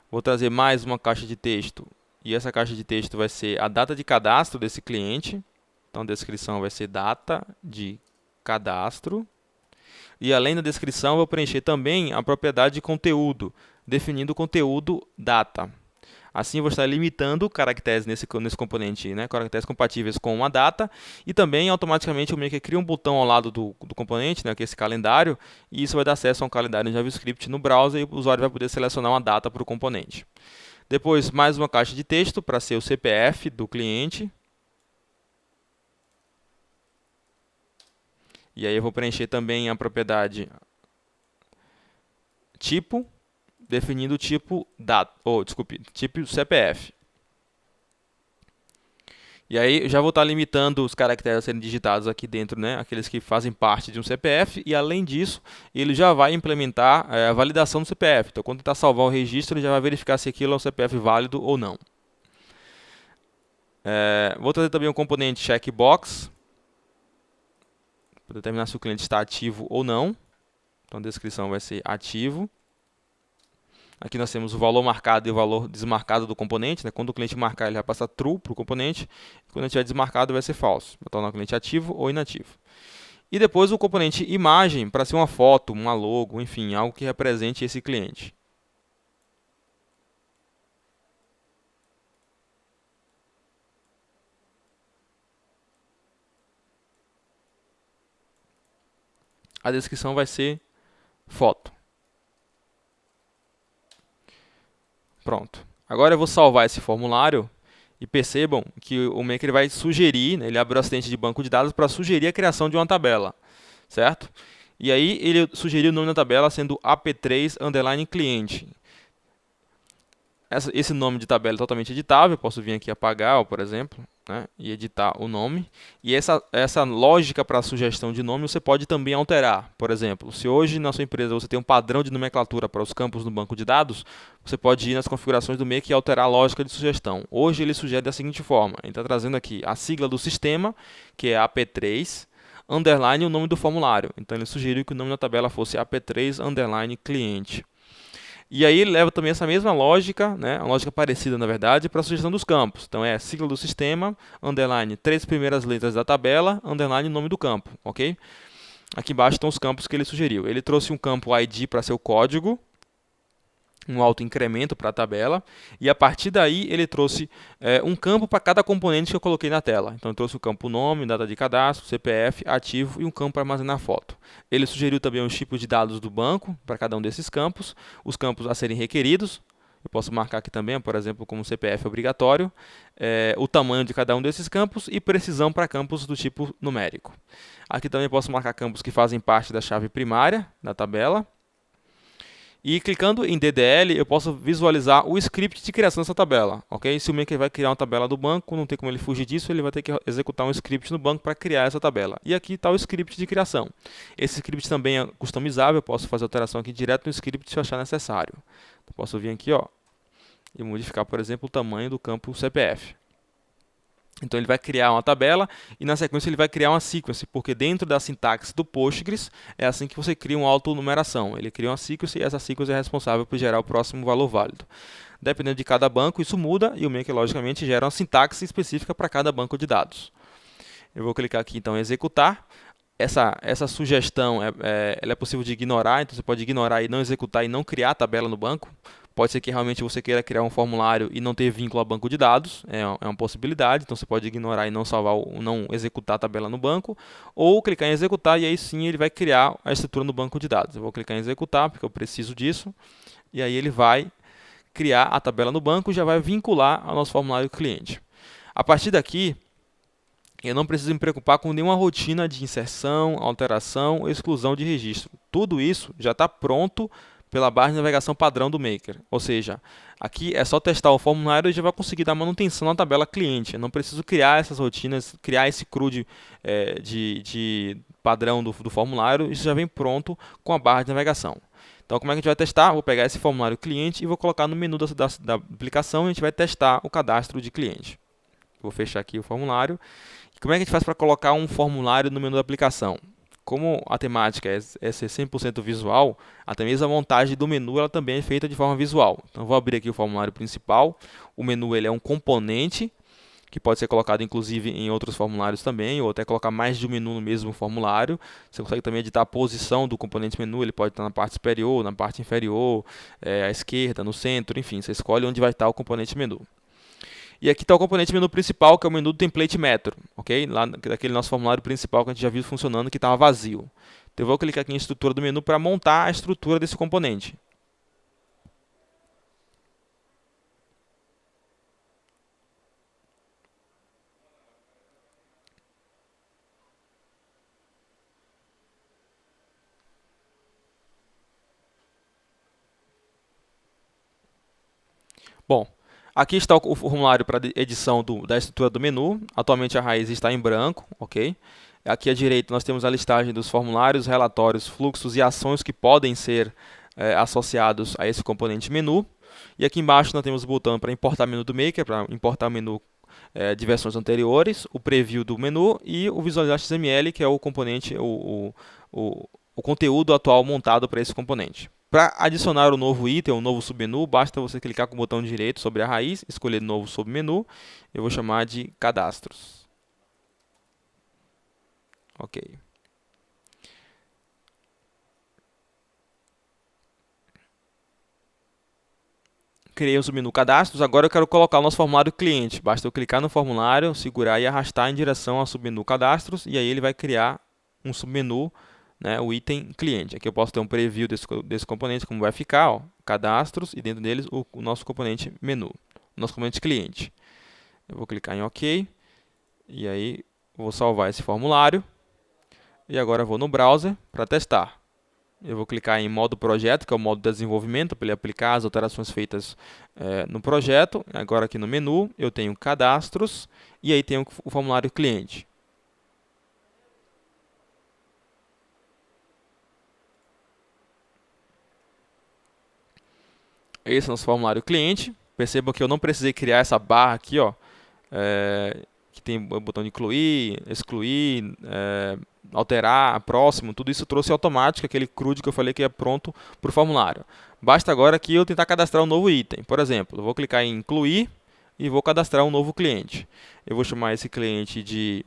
Vou trazer mais uma caixa de texto. E essa caixa de texto vai ser a data de cadastro desse cliente. Então, a descrição vai ser data de cadastro. E além da descrição, eu vou preencher também a propriedade de conteúdo, definindo o conteúdo data. Assim, eu vou estar limitando caracteres nesse componente, né, caracteres compatíveis com uma data. E também, automaticamente, o Maker cria um botão ao lado do componente, né, que é esse calendário. E isso vai dar acesso a um calendário em JavaScript no browser e o usuário vai poder selecionar uma data para o componente. Depois, mais uma caixa de texto para ser o CPF do cliente. E aí eu vou preencher também a propriedade tipo, definindo o tipo tipo CPF. E aí eu já vou estar limitando os caracteres a serem digitados aqui dentro, né, aqueles que fazem parte de um CPF, e além disso, ele já vai implementar a validação do CPF. Então, quando tentar salvar o registro, ele já vai verificar se aquilo é um CPF válido ou não. Vou trazer também um componente checkbox, para determinar se o cliente está ativo ou não. Então a descrição vai ser ativo. Aqui nós temos o valor marcado e o valor desmarcado do componente, né? Quando o cliente marcar, ele vai passar true para o componente. Quando ele estiver desmarcado, vai ser false. Vai tornar o cliente ativo ou inativo. E depois o componente imagem, para ser uma foto, uma logo, enfim, algo que represente esse cliente. A descrição vai ser foto. Pronto. Agora eu vou salvar esse formulário e percebam que o Maker vai sugerir, né, ele abre o assistente de banco de dados para sugerir a criação de uma tabela, certo? E aí ele sugeriu o nome da tabela sendo ap3_cliente. Esse nome de tabela é totalmente editável, eu posso vir aqui apagar, por exemplo, né, e editar o nome. E essa lógica para a sugestão de nome você pode também alterar. Por exemplo, se hoje na sua empresa você tem um padrão de nomenclatura para os campos no banco de dados, você pode ir nas configurações do Maker e alterar a lógica de sugestão. Hoje ele sugere da seguinte forma, ele está trazendo aqui a sigla do sistema, que é AP3, underline o nome do formulário. Então ele sugeriu que o nome da tabela fosse AP3_cliente. E aí ele leva também essa mesma lógica, né, uma lógica parecida na verdade, para a sugestão dos campos. Então é sigla do sistema, underline 3 primeiras letras da tabela, underline nome do campo, ok? Aqui embaixo estão os campos que ele sugeriu. Ele trouxe um campo ID para ser o código, um autoincremento para a tabela, e a partir daí ele trouxe um campo para cada componente que eu coloquei na tela. Então ele trouxe o campo nome, data de cadastro, CPF, ativo e um campo para armazenar foto. Ele sugeriu também os tipos de dados do banco para cada um desses campos, os campos a serem requeridos. Eu posso marcar aqui também, por exemplo, como CPF obrigatório, o tamanho de cada um desses campos e precisão para campos do tipo numérico. Aqui também posso marcar campos que fazem parte da chave primária da tabela. E clicando em DDL, eu posso visualizar o script de criação dessa tabela, ok? Se o Maker vai criar uma tabela do banco, não tem como ele fugir disso, ele vai ter que executar um script no banco para criar essa tabela. E aqui está o script de criação. Esse script também é customizável, eu posso fazer alteração aqui direto no script se eu achar necessário. Eu posso vir aqui, ó, e modificar, por exemplo, o tamanho do campo CPF. Então ele vai criar uma tabela e na sequência ele vai criar uma sequence, porque dentro da sintaxe do Postgres é assim que você cria uma autonumeração. Ele cria uma sequence e essa sequence é responsável por gerar o próximo valor válido. Dependendo de cada banco, isso muda e o Maker, logicamente, gera uma sintaxe específica para cada banco de dados. Eu vou clicar aqui então em executar. Essa sugestão ela é possível de ignorar, então você pode ignorar e não executar e não criar a tabela no banco. Pode ser que realmente você queira criar um formulário e não ter vínculo a banco de dados, é uma possibilidade, então você pode ignorar e não salvar, não executar a tabela no banco, ou clicar em executar e aí sim ele vai criar a estrutura no banco de dados. Eu vou clicar em executar porque eu preciso disso, e aí ele vai criar a tabela no banco e já vai vincular ao nosso formulário cliente. A partir daqui, eu não preciso me preocupar com nenhuma rotina de inserção, alteração ou exclusão de registro. Tudo isso já está pronto pela barra de navegação padrão do Maker. Ou seja, aqui é só testar o formulário e já vai conseguir dar manutenção na tabela cliente. Eu não preciso criar essas rotinas, criar esse CRUD de padrão do formulário. Isso já vem pronto com a barra de navegação. Então, como é que a gente vai testar? Vou pegar esse formulário cliente e vou colocar no menu da aplicação e a gente vai testar o cadastro de cliente. Vou fechar aqui o formulário. E como é que a gente faz para colocar um formulário no menu da aplicação? Como a temática é ser 100% visual, até mesmo a montagem do menu ela também é feita de forma visual. Então, vou abrir aqui o formulário principal. O menu ele é um componente que pode ser colocado inclusive em outros formulários também, ou até colocar mais de um menu no mesmo formulário. Você consegue também editar a posição do componente menu, ele pode estar na parte superior, na parte inferior, à esquerda, no centro, enfim, você escolhe onde vai estar o componente menu. E aqui está o componente menu principal, que é o menu do template metro, ok? Lá daquele nosso formulário principal que a gente já viu funcionando, que estava vazio. Então eu vou clicar aqui em estrutura do menu para montar a estrutura desse componente. Bom, aqui está o formulário para edição da estrutura do menu. Atualmente a raiz está em branco, ok? Aqui à direita nós temos a listagem dos formulários, relatórios, fluxos e ações que podem ser associados a esse componente menu. E aqui embaixo nós temos o botão para importar menu do Maker, para importar o menu de versões anteriores, o preview do menu e o visualizar XML, que é o componente, o conteúdo atual montado para esse componente. Para adicionar um novo item, um novo submenu, basta você clicar com o botão direito sobre a raiz, escolher novo submenu. Eu vou chamar de cadastros. Ok. Criei o submenu cadastros, agora eu quero colocar o nosso formulário cliente. Basta eu clicar no formulário, segurar e arrastar em direção ao submenu cadastros, e aí ele vai criar um submenu, né, o item cliente. Aqui eu posso ter um preview desse componente, como vai ficar, ó, cadastros, e dentro deles o nosso componente menu, o nosso componente cliente. Eu vou clicar em OK, e aí vou salvar esse formulário, e agora eu vou no browser para testar. Eu vou clicar em modo projeto, que é o modo de desenvolvimento, para ele aplicar as alterações feitas no projeto. Agora aqui no menu eu tenho cadastros e aí tenho o formulário cliente. Esse é o nosso formulário cliente. Percebam que eu não precisei criar essa barra aqui, ó, que tem o botão de incluir, excluir, alterar, próximo, tudo isso trouxe automático aquele CRUD que eu falei que é pronto para o formulário. Basta agora aqui eu tentar cadastrar um novo item. Por exemplo, eu vou clicar em incluir e vou cadastrar um novo cliente. Eu vou chamar esse cliente de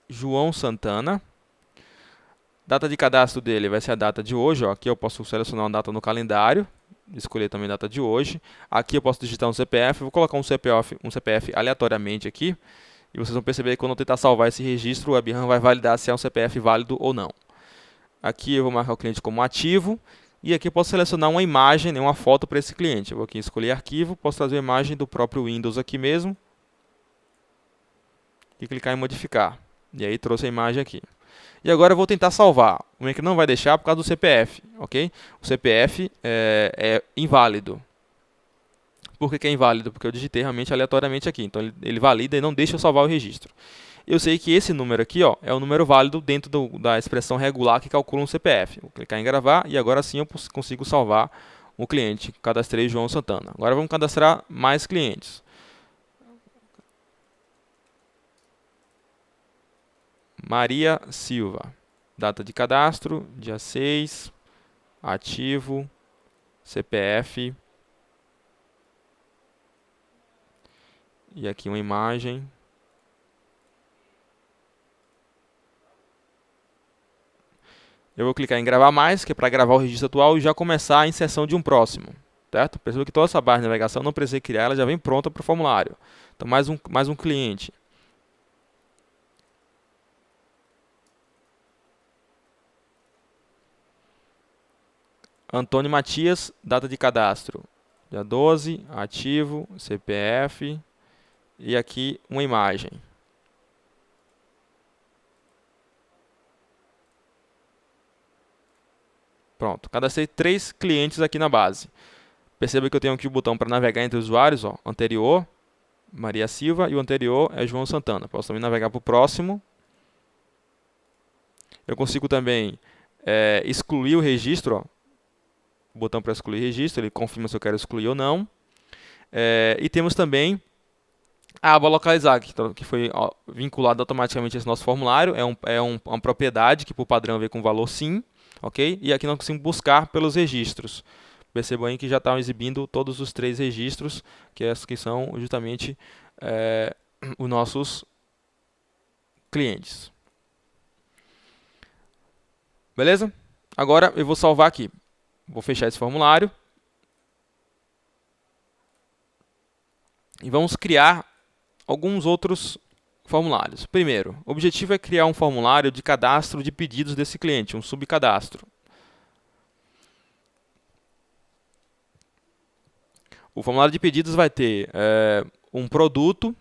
João Santana. Data de cadastro dele vai ser a data de hoje. Ó. Aqui eu posso selecionar uma data no calendário, escolher também a data de hoje. Aqui eu posso digitar um CPF, vou colocar um CPF aleatoriamente aqui. E vocês vão perceber que quando eu tentar salvar esse registro, o WebRAM vai validar se é um CPF válido ou não. Aqui eu vou marcar o cliente como ativo. E aqui eu posso selecionar uma imagem, né, uma foto para esse cliente. Eu vou aqui escolher arquivo, posso trazer a imagem do próprio Windows aqui mesmo. E clicar em modificar. E aí trouxe a imagem aqui. E agora eu vou tentar salvar. O Maker não vai deixar por causa do CPF, ok? O CPF é inválido. Por que é inválido? Porque eu digitei realmente aleatoriamente aqui. Então ele valida e não deixa eu salvar o registro. Eu sei que esse número aqui, ó, é o número válido dentro da expressão regular que calcula um CPF. Vou clicar em gravar e agora sim eu consigo salvar um cliente. Cadastrei João Santana. Agora vamos cadastrar mais clientes. Maria Silva. Data de cadastro, dia 6. Ativo. CPF. E aqui uma imagem. Eu vou clicar em gravar mais, que é para gravar o registro atual e já começar a inserção de um próximo. Certo? Perceba que toda essa barra de navegação não precisei criar, ela já vem pronta para o formulário. Então mais um cliente. Antônio Matias, data de cadastro. Dia 12, ativo, CPF e aqui uma imagem. Pronto, cadastrei 3 clientes aqui na base. Perceba que eu tenho aqui o botão para navegar entre usuários, ó, anterior, Maria Silva, e o anterior é João Santana. Posso também navegar para o próximo. Eu consigo também excluir o registro, ó. O botão para excluir registro, ele confirma se eu quero excluir ou não. E temos também a aba localizar, que foi vinculada automaticamente a esse nosso formulário. Uma propriedade que por padrão vem com valor sim, ok? E aqui nós conseguimos buscar pelos registros. Percebam aí que já estão exibindo todos os 3 registros, que são justamente os nossos clientes. Beleza? Agora eu vou salvar aqui. Vou fechar esse formulário. E vamos criar alguns outros formulários. Primeiro, o objetivo é criar um formulário de cadastro de pedidos desse cliente, um subcadastro. O formulário de pedidos vai ter um produto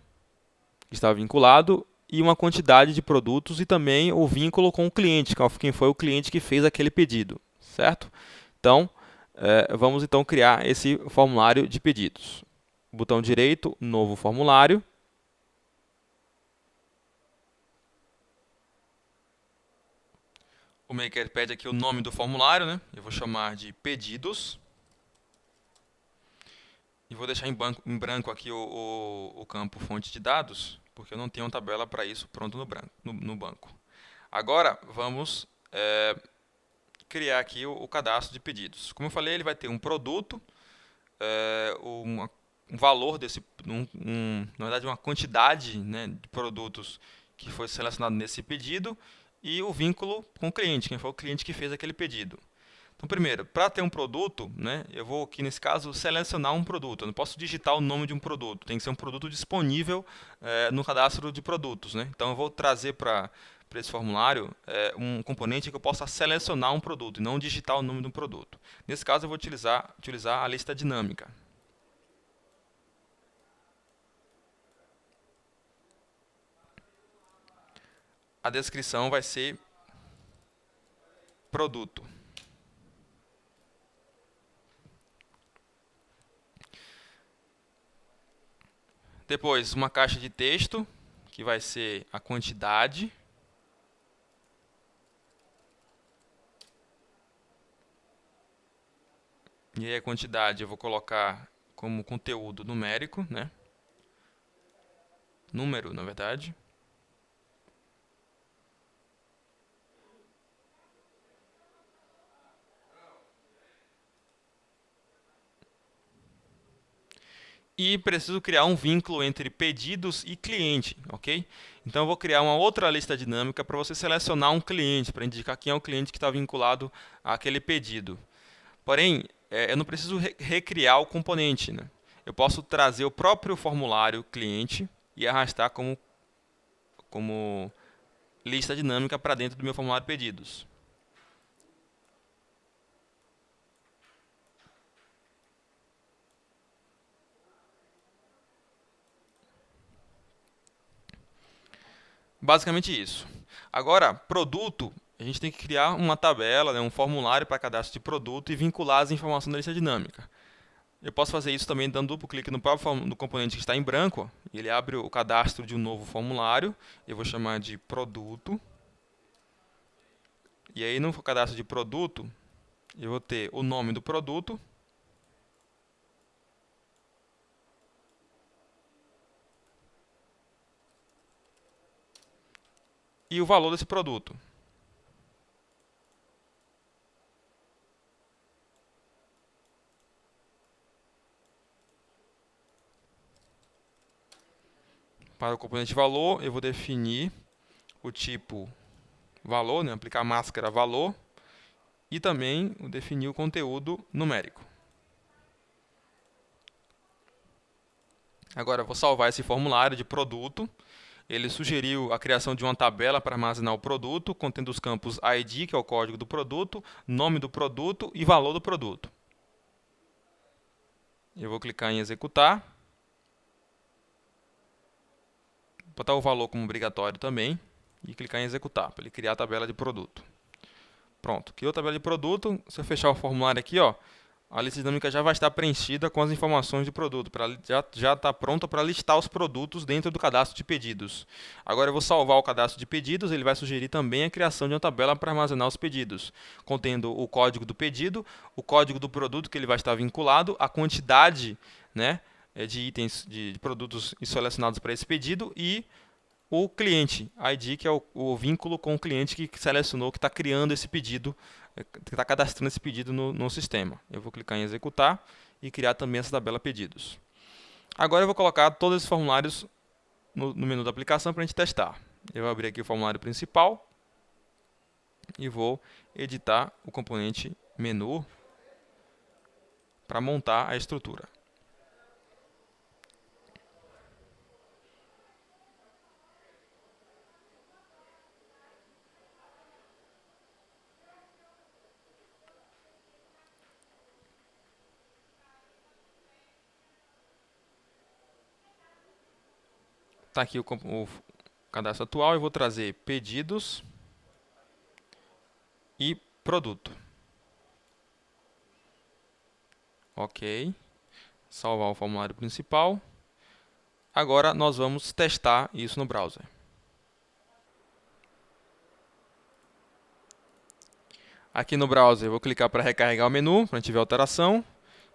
que está vinculado e uma quantidade de produtos e também o vínculo com o cliente, quem foi o cliente que fez aquele pedido, certo? Então, vamos então criar esse formulário de pedidos. Botão direito, novo formulário. O Maker pede aqui o nome do formulário, né? Eu vou chamar de pedidos. E vou deixar em branco aqui o campo fonte de dados, porque eu não tenho uma tabela para isso pronto no banco. Agora, vamos criar aqui o cadastro de pedidos. Como eu falei, ele vai ter um produto, um valor desse, na verdade, uma quantidade, né, de produtos que foi selecionado nesse pedido e o vínculo com o cliente, quem foi o cliente que fez aquele pedido. Então, primeiro, para ter um produto, né, eu vou aqui nesse caso selecionar um produto. Eu não posso digitar o nome de um produto, tem que ser um produto disponível no cadastro de produtos, né? Então, eu vou trazer para esse formulário um componente que eu possa selecionar um produto e não digitar o nome de um produto. Nesse caso, eu vou utilizar a lista dinâmica. A descrição vai ser produto. Depois, uma caixa de texto, que vai ser a quantidade. E aí a quantidade eu vou colocar como conteúdo numérico, né? Número, na verdade. E preciso criar um vínculo entre pedidos e cliente, ok? Então eu vou criar uma outra lista dinâmica para você selecionar um cliente, para indicar quem é o cliente que está vinculado àquele pedido. Porém, eu não preciso recriar o componente, né? Eu posso trazer o próprio formulário cliente e arrastar como lista dinâmica para dentro do meu formulário pedidos. Basicamente isso. Agora, produto, a gente tem que criar uma tabela, né, um formulário para cadastro de produto e vincular as informações da lista dinâmica. Eu posso fazer isso também dando duplo clique no próprio no componente que está em branco. Ó, e ele abre o cadastro de um novo formulário. Eu vou chamar de produto. E aí no cadastro de produto, eu vou ter o nome do produto, e o valor desse produto. Para o componente valor, eu vou definir o tipo valor, né? Aplicar a máscara valor, e também definir o conteúdo numérico. Agora eu vou salvar esse formulário de produto. Ele sugeriu a criação de uma tabela para armazenar o produto, contendo os campos ID, que é o código do produto, nome do produto e valor do produto. Eu vou clicar em executar. Botar o valor como obrigatório também e clicar em executar, para ele criar a tabela de produto. Pronto, criou a tabela de produto. Se eu fechar o formulário aqui, ó, a lista dinâmica já vai estar preenchida com as informações de produto, já está pronta para listar os produtos dentro do cadastro de pedidos. Agora eu vou salvar o cadastro de pedidos, ele vai sugerir também a criação de uma tabela para armazenar os pedidos, contendo o código do pedido, o código do produto que ele vai estar vinculado, a quantidade, né, de itens, de produtos selecionados para esse pedido e o cliente ID, que é o vínculo com o cliente que selecionou, que está criando esse pedido, que está cadastrando esse pedido no sistema. Eu vou clicar em executar e criar também essa tabela pedidos. Agora eu vou colocar todos esses formulários no menu da aplicação para a gente testar. Eu vou abrir aqui o formulário principal e vou editar o componente menu para montar a estrutura. Está aqui o cadastro atual. Eu vou trazer pedidos e produto. Ok. Salvar o formulário principal. Agora nós vamos testar isso no browser. Aqui no browser eu vou clicar para recarregar o menu, para a gente ver a alteração.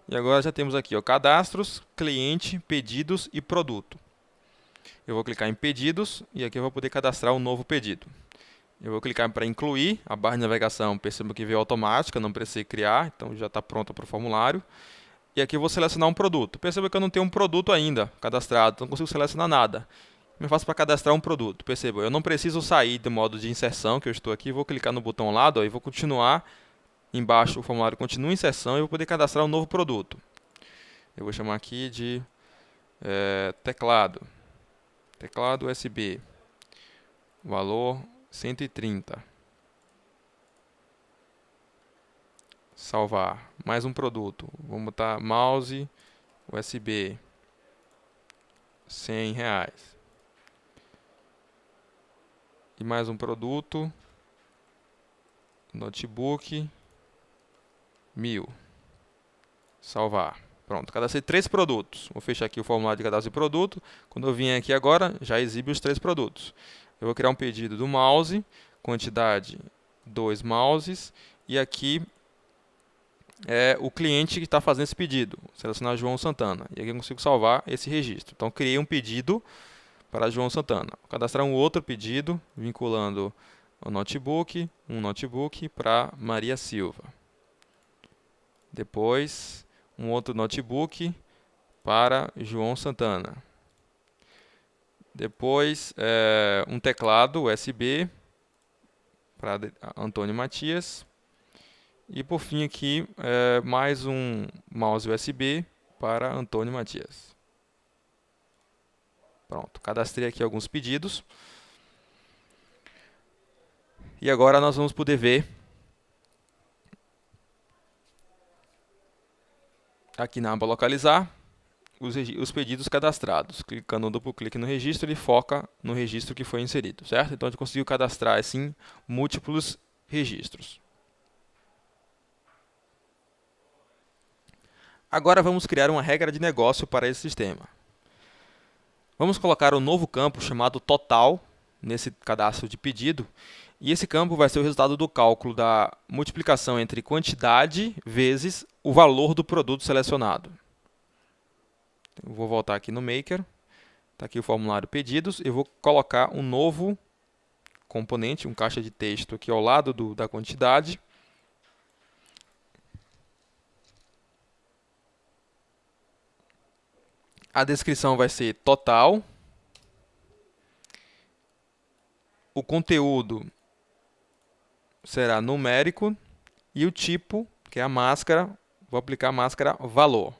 E agora já temos aqui, ó, cadastros, cliente, pedidos e produto. Eu vou clicar em pedidos e aqui eu vou poder cadastrar um novo pedido. Eu vou clicar para incluir, a barra de navegação, perceba que veio automática, não precisei criar, então já está pronta para o formulário. E aqui eu vou selecionar um produto. Perceba que eu não tenho um produto ainda cadastrado, então não consigo selecionar nada. Me faço para cadastrar um produto. Perceba, eu não preciso sair do modo de inserção, que eu estou aqui, vou clicar no botão ao lado, ó, e vou continuar. Embaixo o formulário continua em inserção e eu vou poder cadastrar um novo produto. Eu vou chamar aqui de teclado. Teclado USB. Valor 130. Salvar. Mais um produto. Vamos botar mouse USB. R$100. E mais um produto. Notebook. 1000. Salvar. Pronto, cadastrei 3 produtos. Vou fechar aqui o formulário de cadastro de produto. Quando eu vim aqui agora, já exibe os 3 produtos. Eu vou criar um pedido do mouse, quantidade 2 mouses, e aqui é o cliente que está fazendo esse pedido. Vou selecionar João Santana. E aqui eu consigo salvar esse registro. Então, criei um pedido para João Santana. Vou cadastrar um outro pedido, vinculando um notebook para Maria Silva. Depois, um outro notebook para João Santana. Depois, um teclado USB para Antônio Matias. E por fim aqui, mais um mouse USB para Antônio Matias. Pronto, cadastrei aqui alguns pedidos. E agora nós vamos poder ver aqui na aba localizar os pedidos cadastrados. Clicando um duplo clique no registro, ele foca no registro que foi inserido, certo? Então a gente conseguiu cadastrar assim múltiplos registros. Agora vamos criar uma regra de negócio para esse sistema. Vamos colocar um novo campo chamado total nesse cadastro de pedido. E esse campo vai ser o resultado do cálculo da multiplicação entre quantidade vezes o valor do produto selecionado. Eu vou voltar aqui no Maker. Está aqui o formulário pedidos. Eu vou colocar um novo componente, um caixa de texto aqui ao lado da quantidade. A descrição vai ser total. O conteúdo será numérico. E o tipo, que é a máscara, vou aplicar a máscara valor.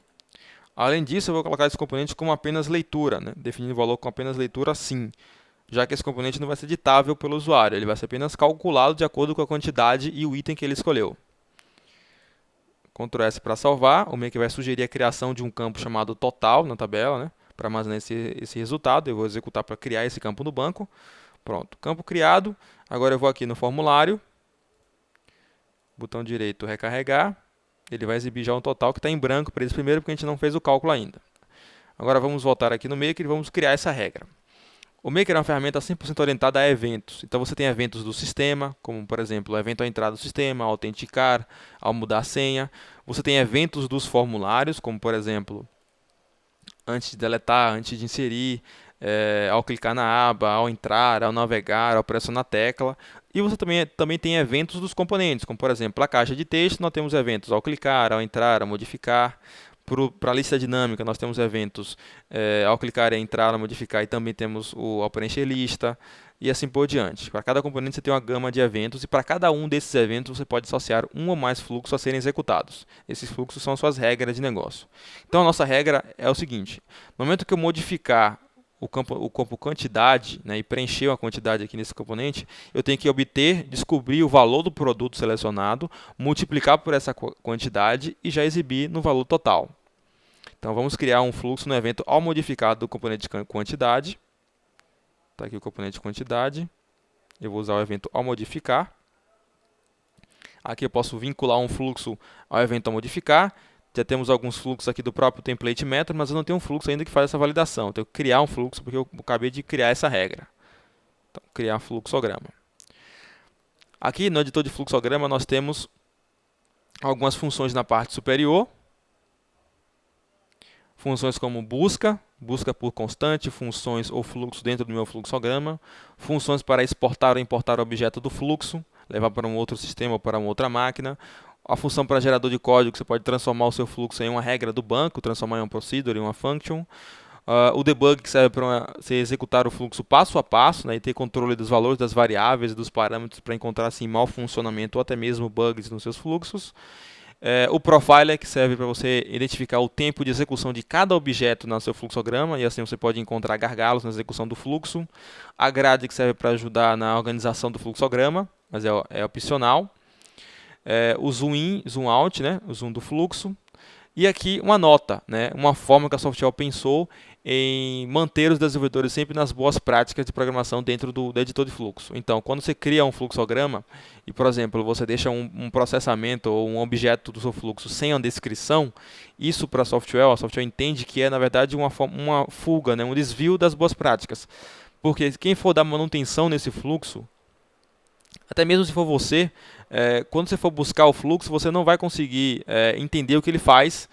Além disso, eu vou colocar esse componente como apenas leitura, né? Definindo o valor como apenas leitura sim, já que esse componente não vai ser editável pelo usuário, ele vai ser apenas calculado de acordo com a quantidade e o item que ele escolheu. Ctrl S para salvar, o Maker vai sugerir a criação de um campo chamado total na tabela, né? Para armazenar esse resultado. Eu vou executar para criar esse campo no banco. Pronto, campo criado. Agora eu vou aqui no formulário, botão direito recarregar, ele vai exibir já um total que está em branco para esse primeiro, porque a gente não fez o cálculo ainda. Agora vamos voltar aqui no Maker e vamos criar essa regra. O Maker é uma ferramenta 100% orientada a eventos. Então você tem eventos do sistema, como por exemplo, o evento ao entrar do sistema, ao autenticar, ao mudar a senha. Você tem eventos dos formulários, como por exemplo, antes de deletar, antes de inserir, ao clicar na aba, ao entrar, ao navegar, ao pressionar a tecla. E você também tem eventos dos componentes, como por exemplo, a caixa de texto, nós temos eventos ao clicar, ao entrar, ao modificar. Para a lista dinâmica, nós temos eventos ao clicar, entrar, modificar, e também temos ao preencher lista, e assim por diante. Para cada componente você tem uma gama de eventos, e para cada um desses eventos você pode associar um ou mais fluxos a serem executados. Esses fluxos são suas regras de negócio. Então a nossa regra é o seguinte: no momento que eu modificar o campo quantidade, né, e preencher uma quantidade aqui nesse componente, eu tenho que descobrir o valor do produto selecionado, multiplicar por essa quantidade e já exibir no valor total. Então vamos criar um fluxo no evento ao modificar do componente de quantidade. Está aqui o componente de quantidade. Eu vou usar o evento ao modificar. Aqui eu posso vincular um fluxo ao evento ao modificar. Já temos alguns fluxos aqui do próprio template method, mas eu não tenho um fluxo ainda que faz essa validação. Eu tenho que criar um fluxo porque eu acabei de criar essa regra. Então, criar fluxograma. Aqui no editor de fluxograma nós temos algumas funções na parte superior. Funções como busca por constante, funções ou fluxo dentro do meu fluxograma, funções para exportar ou importar o objeto do fluxo, levar para um outro sistema ou para uma outra máquina, a função para gerador de código, que você pode transformar o seu fluxo em uma regra do banco, transformar em um procedure, em uma function. O debug, que serve para você executar o fluxo passo a passo, né, e ter controle dos valores das variáveis e dos parâmetros para encontrar assim, mau funcionamento ou até mesmo bugs nos seus fluxos. O profiler, que serve para você identificar o tempo de execução de cada objeto no seu fluxograma, e assim você pode encontrar gargalos na execução do fluxo. A grade, que serve para ajudar na organização do fluxograma, mas é opcional. O zoom in, zoom out, né, o zoom do fluxo. E aqui uma nota, né, uma forma que a Softwell pensou em manter os desenvolvedores sempre nas boas práticas de programação dentro do editor de fluxo. Então, quando você cria um fluxograma e, por exemplo, você deixa um processamento ou um objeto do seu fluxo sem uma descrição, isso para a Softwell entende que é, na verdade, uma fuga, né, um desvio das boas práticas. Porque quem for dar manutenção nesse fluxo, até mesmo se for você, quando você for buscar o fluxo, você não vai conseguir entender o que ele faz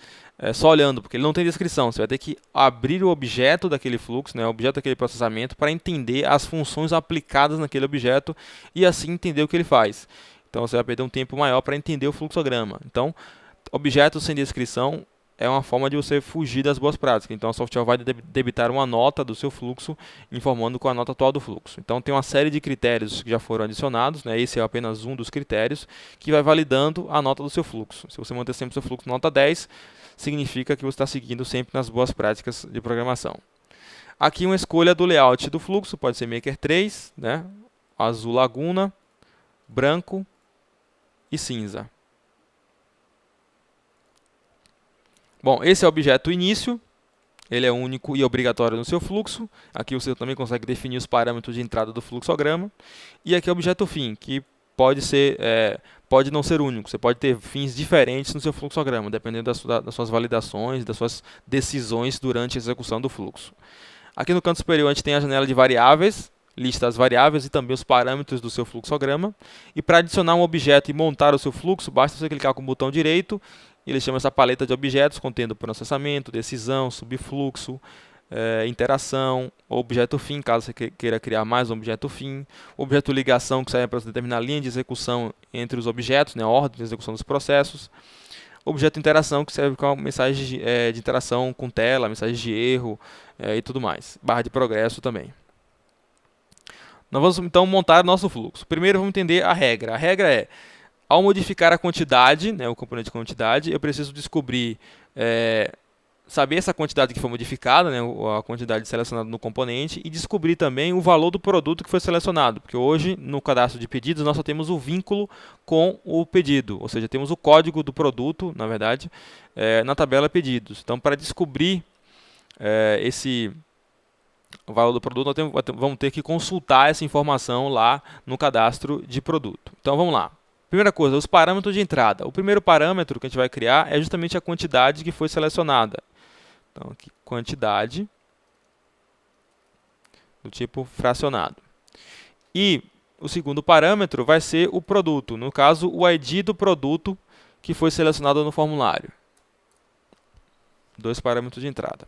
só olhando, porque ele não tem descrição. Você vai ter que abrir o objeto daquele fluxo, né, o objeto daquele processamento, para entender as funções aplicadas naquele objeto e assim entender o que ele faz. Então você vai perder um tempo maior para entender o fluxograma. Então, objetos sem descrição é uma forma de você fugir das boas práticas. Então a Softwell vai debitar uma nota do seu fluxo, informando com a nota atual do fluxo. Então tem uma série de critérios que já foram adicionados, né? Esse é apenas um dos critérios, que vai validando a nota do seu fluxo. Se você manter sempre o seu fluxo nota 10, significa que você está seguindo sempre nas boas práticas de programação. Aqui uma escolha do layout do fluxo, pode ser Maker 3, né? Azul laguna, branco e cinza. Bom, esse é o objeto início, ele é único e obrigatório no seu fluxo. Aqui você também consegue definir os parâmetros de entrada do fluxograma. E aqui é o objeto fim, que pode não ser único. Você pode ter fins diferentes no seu fluxograma, dependendo das suas validações, das suas decisões durante a execução do fluxo. Aqui no canto superior a gente tem a janela de variáveis, lista as variáveis e também os parâmetros do seu fluxograma. E para adicionar um objeto e montar o seu fluxo, basta você clicar com o botão direito. Ele chama essa paleta de objetos contendo processamento, decisão, subfluxo, interação, objeto fim, caso você queira criar mais um objeto fim, objeto ligação, que serve para determinar a linha de execução entre os objetos, né, a ordem de execução dos processos, objeto interação, que serve para mensagem de interação com tela, mensagem de erro e tudo mais, barra de progresso também. Nós vamos então montar nosso fluxo. Primeiro vamos entender a regra. A regra é, ao modificar a quantidade, né, o componente de quantidade, eu preciso descobrir, saber essa quantidade que foi modificada, né, a quantidade selecionada no componente, e descobrir também o valor do produto que foi selecionado, porque hoje no cadastro de pedidos nós só temos o vínculo com o pedido, ou seja, temos o código do produto, na verdade, na tabela pedidos. Então, para descobrir o valor do produto, vamos ter que consultar essa informação lá no cadastro de produto. Então, vamos lá. Primeira coisa, os parâmetros de entrada. O primeiro parâmetro que a gente vai criar é justamente a quantidade que foi selecionada. Então, aqui, quantidade do tipo fracionado. E o segundo parâmetro vai ser o produto. No caso, o ID do produto que foi selecionado no formulário. Dois parâmetros de entrada.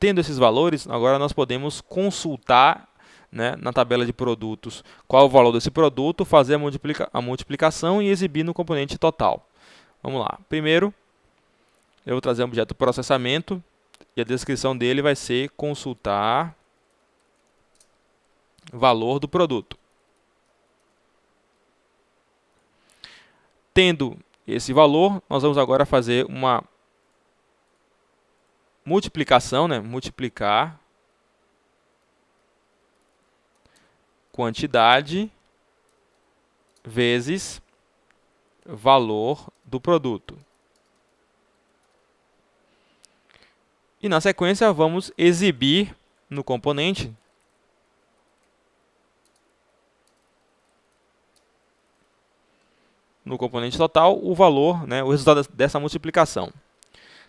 Tendo esses valores, agora nós podemos consultar, né, na tabela de produtos qual o valor desse produto, fazer a multiplicação e exibir no componente total. Vamos lá. Primeiro, eu vou trazer um objeto processamento e a descrição dele vai ser consultar valor do produto. Tendo esse valor, nós vamos agora fazer uma multiplicação, né? Multiplicar quantidade vezes valor do produto. E na sequência vamos exibir no componente total o valor, né, o resultado dessa multiplicação.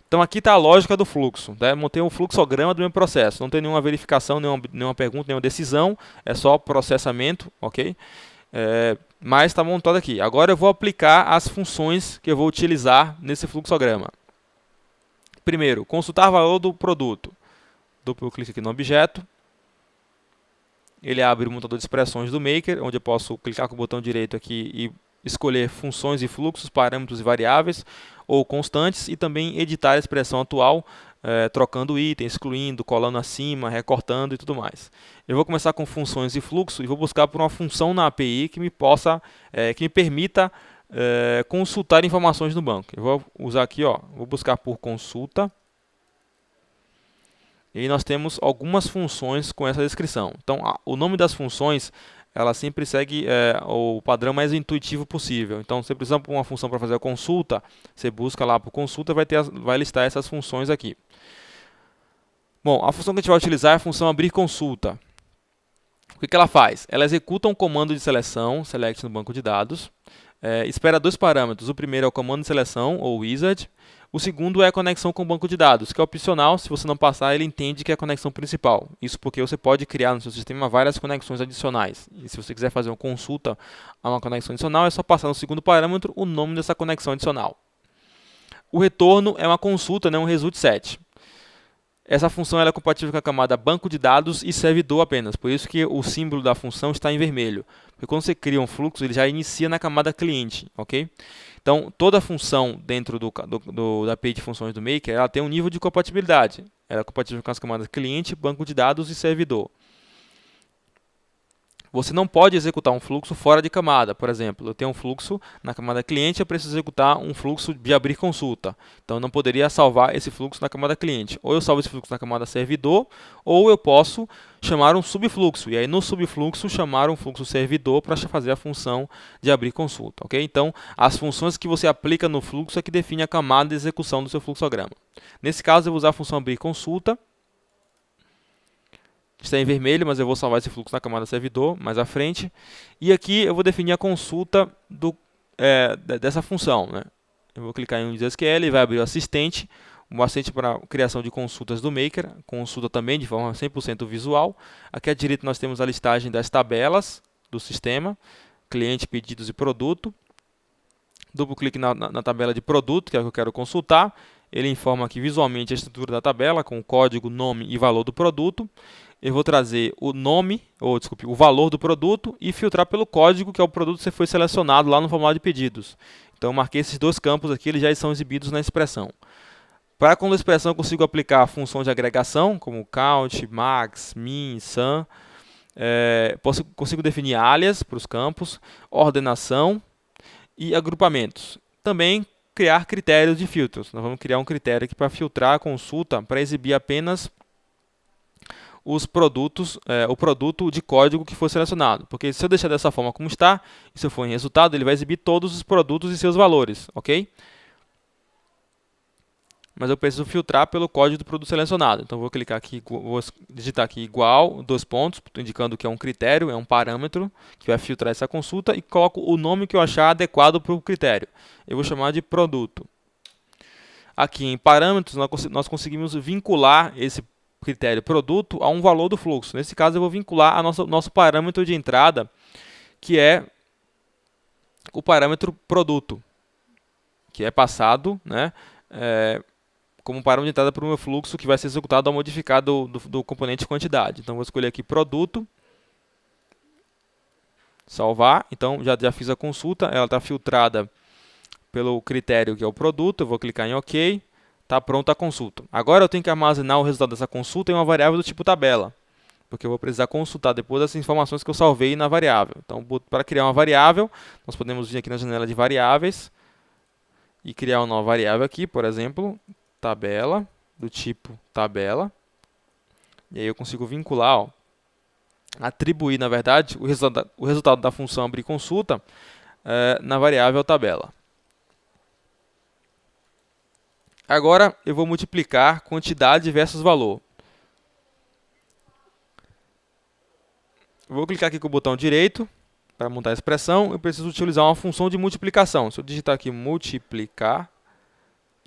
Então aqui está a lógica do fluxo, né? Montei um fluxograma do meu processo, não tem nenhuma verificação, nenhuma pergunta, nenhuma decisão, é só processamento, ok? Mas está montado aqui. Agora eu vou aplicar as funções que eu vou utilizar nesse fluxograma. Primeiro, consultar valor do produto. Duplo clique aqui no objeto. Ele abre o montador de expressões do Maker, onde eu posso clicar com o botão direito aqui e escolher funções e fluxos, parâmetros e variáveis, ou constantes, e também editar a expressão atual, trocando item, excluindo, colando acima, recortando e tudo mais. Eu vou começar com funções e fluxo e vou buscar por uma função na API que me permita consultar informações no banco. Eu vou usar aqui, vou buscar por consulta. E nós temos algumas funções com essa descrição. Então, o nome das funções, ela sempre segue o padrão mais intuitivo possível. Então, você precisa de uma função para fazer a consulta, você busca lá por consulta, vai listar essas funções aqui. Bom, a função que a gente vai utilizar é a função abrir consulta. O que ela faz? Ela executa um comando de seleção, select no banco de dados, espera dois parâmetros. O primeiro é o comando de seleção, ou wizard. O segundo é a conexão com o banco de dados, que é opcional. Se você não passar, ele entende que é a conexão principal. Isso porque você pode criar no seu sistema várias conexões adicionais. E se você quiser fazer uma consulta a uma conexão adicional, é só passar no segundo parâmetro o nome dessa conexão adicional. O retorno é uma consulta, um result set. Essa função ela é compatível com a camada banco de dados e servidor apenas. Por isso que o símbolo da função está em vermelho. Porque quando você cria um fluxo, ele já inicia na camada cliente, ok? Então, toda função dentro da API de funções do Maker, ela tem um nível de compatibilidade. Ela é compatível com as camadas cliente, banco de dados e servidor. Você não pode executar um fluxo fora de camada. Por exemplo, eu tenho um fluxo na camada cliente, eu preciso executar um fluxo de abrir consulta. Então, eu não poderia salvar esse fluxo na camada cliente. Ou eu salvo esse fluxo na camada servidor, ou eu posso chamar um subfluxo. E aí, no subfluxo, chamar um fluxo servidor para fazer a função de abrir consulta. Okay? Então, as funções que você aplica no fluxo é que define a camada de execução do seu fluxograma. Nesse caso, eu vou usar a função abrir consulta. Está em vermelho, mas eu vou salvar esse fluxo na camada servidor mais à frente. E aqui eu vou definir a consulta dessa função, né? Eu vou clicar em SQL e vai abrir o assistente para a criação de consultas do Maker, consulta também de forma 100% visual. Aqui à direita nós temos a listagem das tabelas do sistema, cliente, pedidos e produto. Duplo clique na tabela de produto, que é o que eu quero consultar. ele informa aqui visualmente a estrutura da tabela com o código, nome e valor do produto. Eu vou trazer o nome, ou desculpe, o valor do produto e filtrar pelo código, que é o produto que foi selecionado lá no formulário de pedidos. Então eu marquei esses dois campos aqui, eles já estão exibidos na expressão. Para quando a expressão eu consigo aplicar a função de agregação, como count, max, min, sum. Consigo definir alias para os campos, ordenação e agrupamentos. Também criar critérios de filtros. Nós vamos criar um critério aqui para filtrar a consulta, para exibir apenas os produtos, o produto de código que foi selecionado. Porque se eu deixar dessa forma como está, e se eu for em resultado, ele vai exibir todos os produtos e seus valores, ok? Mas eu preciso filtrar pelo código do produto selecionado. Então vou clicar aqui, vou digitar aqui igual, 2 pontos, indicando que é um critério, é um parâmetro que vai filtrar essa consulta e coloco o nome que eu achar adequado para o critério. Eu vou chamar de produto. Aqui em parâmetros nós conseguimos vincular esse critério produto a um valor do fluxo. Nesse caso eu vou vincular a nosso parâmetro de entrada, que é o parâmetro produto, que é passado, né, como parâmetro de entrada para o meu fluxo que vai ser executado ao modificar do componente quantidade. Então vou escolher aqui produto, salvar. Então já fiz a consulta, ela está filtrada pelo critério que é o produto. Eu vou clicar em OK, está pronta a consulta. Agora eu tenho que armazenar o resultado dessa consulta em uma variável do tipo tabela, porque eu vou precisar consultar depois as informações que eu salvei na variável. Então para criar uma variável, nós podemos vir aqui na janela de variáveis e criar uma nova variável aqui, por exemplo, tabela, do tipo tabela. E aí eu consigo vincular, atribuir, na verdade, o resultado da função abrir consulta na variável tabela. Agora eu vou multiplicar quantidade versus valor. Vou clicar aqui com o botão direito para montar a expressão. Eu preciso utilizar uma função de multiplicação. Se eu digitar aqui multiplicar,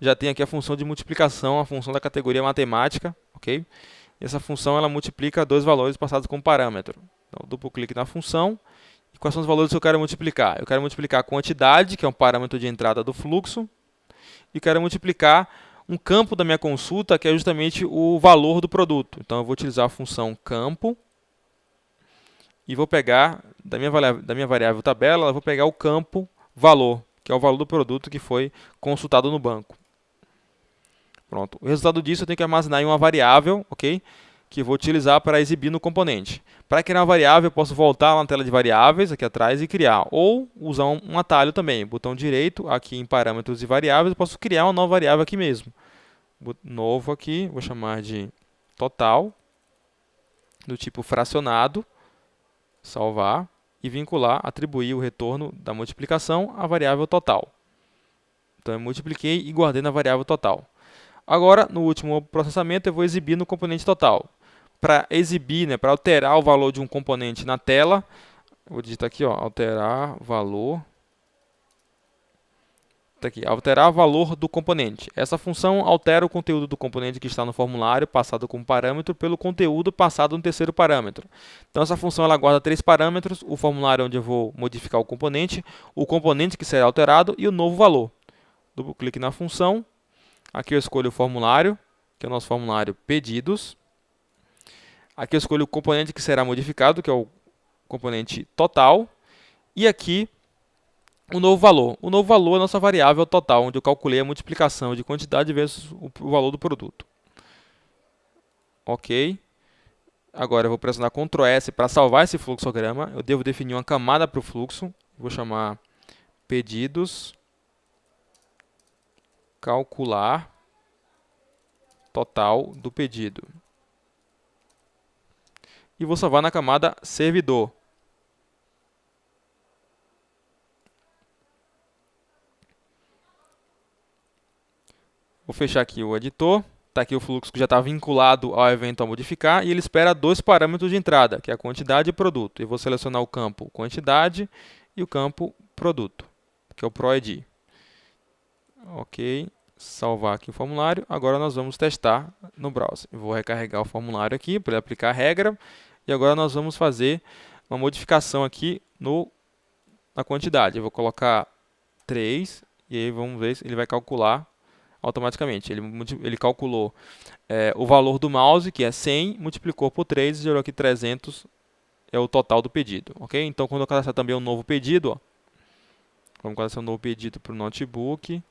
já tem aqui a função de multiplicação, a função da categoria matemática, ok? E essa função ela multiplica dois valores passados como parâmetro. Então, duplo clique na função. E quais são os valores que eu quero multiplicar? Eu quero multiplicar a quantidade, que é um parâmetro de entrada do fluxo, e quero multiplicar um campo da minha consulta, que é justamente o valor do produto. Então, eu vou utilizar a função campo e vou pegar, da minha variável tabela, eu vou pegar o campo valor, que é o valor do produto que foi consultado no banco. Pronto. O resultado disso eu tenho que armazenar em uma variável, ok? Que eu vou utilizar para exibir no componente. Para criar uma variável, eu posso voltar na tela de variáveis, aqui atrás, e criar. Ou usar um atalho também. Botão direito, aqui em parâmetros e variáveis, eu posso criar uma nova variável aqui mesmo. Novo aqui, vou chamar de total, do tipo fracionado, salvar, e vincular, atribuir o retorno da multiplicação à variável total. Então eu multipliquei e guardei na variável total. Agora, no último processamento, eu vou exibir no componente total. Para exibir, né, para alterar o valor de um componente na tela, eu vou digitar aqui, ó, alterar valor. Tá aqui, alterar valor do componente. Essa função altera o conteúdo do componente que está no formulário passado como parâmetro pelo conteúdo passado no terceiro parâmetro. Então essa função ela guarda 3 parâmetros: o formulário onde eu vou modificar o componente que será alterado e o novo valor. Duplo clique na função. Aqui eu escolho o formulário, que é o nosso formulário pedidos. Aqui eu escolho o componente que será modificado, que é o componente total. E aqui o novo valor. O novo valor é a nossa variável total, onde eu calculei a multiplicação de quantidade vezes o valor do produto. Ok. Agora eu vou pressionar Ctrl S para salvar esse fluxograma. Eu devo definir uma camada para o fluxo. Vou chamar pedidos, calcular total do pedido. E vou salvar na camada servidor. Vou fechar aqui o editor. Está aqui o fluxo que já está vinculado ao evento a modificar. E ele espera 2 parâmetros de entrada, que é a quantidade e produto. Eu vou selecionar o campo quantidade e o campo produto, que é o ProID. Ok. Salvar aqui o formulário. Agora nós vamos testar no browser. Eu vou recarregar o formulário aqui para ele aplicar a regra. E agora nós vamos fazer uma modificação aqui na quantidade. Eu vou colocar 3 e aí vamos ver se ele vai calcular automaticamente. Ele calculou o valor do mouse, que é 100, multiplicou por 3 e gerou aqui 300, é o total do pedido, ok? Então, quando eu cadastrar também um novo pedido, ó, vamos cadastrar um novo pedido para o notebook,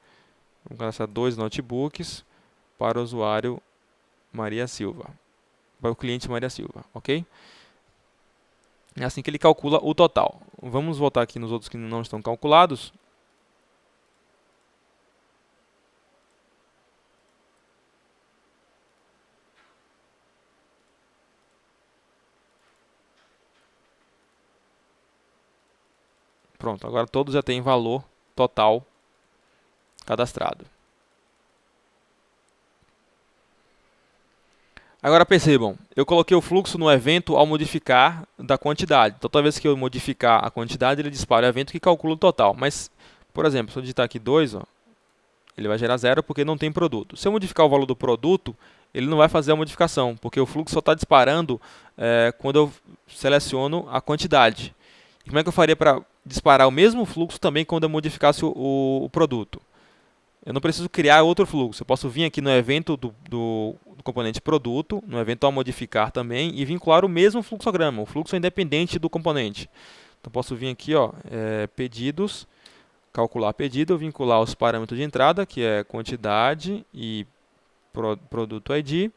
vamos cadastrar 2 notebooks para o usuário Maria Silva, para o cliente Maria Silva, ok? É assim que ele calcula o total. Vamos voltar aqui nos outros que não estão calculados. Pronto, agora todos já têm valor total cadastrado. Agora percebam, eu coloquei o fluxo no evento ao modificar da quantidade. Então, toda vez que eu modificar a quantidade, ele dispara o evento que calcula o total. Mas, por exemplo, se eu digitar aqui 2, ó, ele vai gerar 0 porque não tem produto. Se eu modificar o valor do produto, ele não vai fazer a modificação, porque o fluxo só está disparando quando eu seleciono a quantidade. E como é que eu faria para disparar o mesmo fluxo também quando eu modificasse o produto? Eu não preciso criar outro fluxo. Eu posso vir aqui no evento do componente produto, no evento ao modificar também, e vincular o mesmo fluxograma. O fluxo é independente do componente. Então, posso vir aqui, ó, pedidos, calcular pedido, vincular os parâmetros de entrada, que é quantidade e produto ID.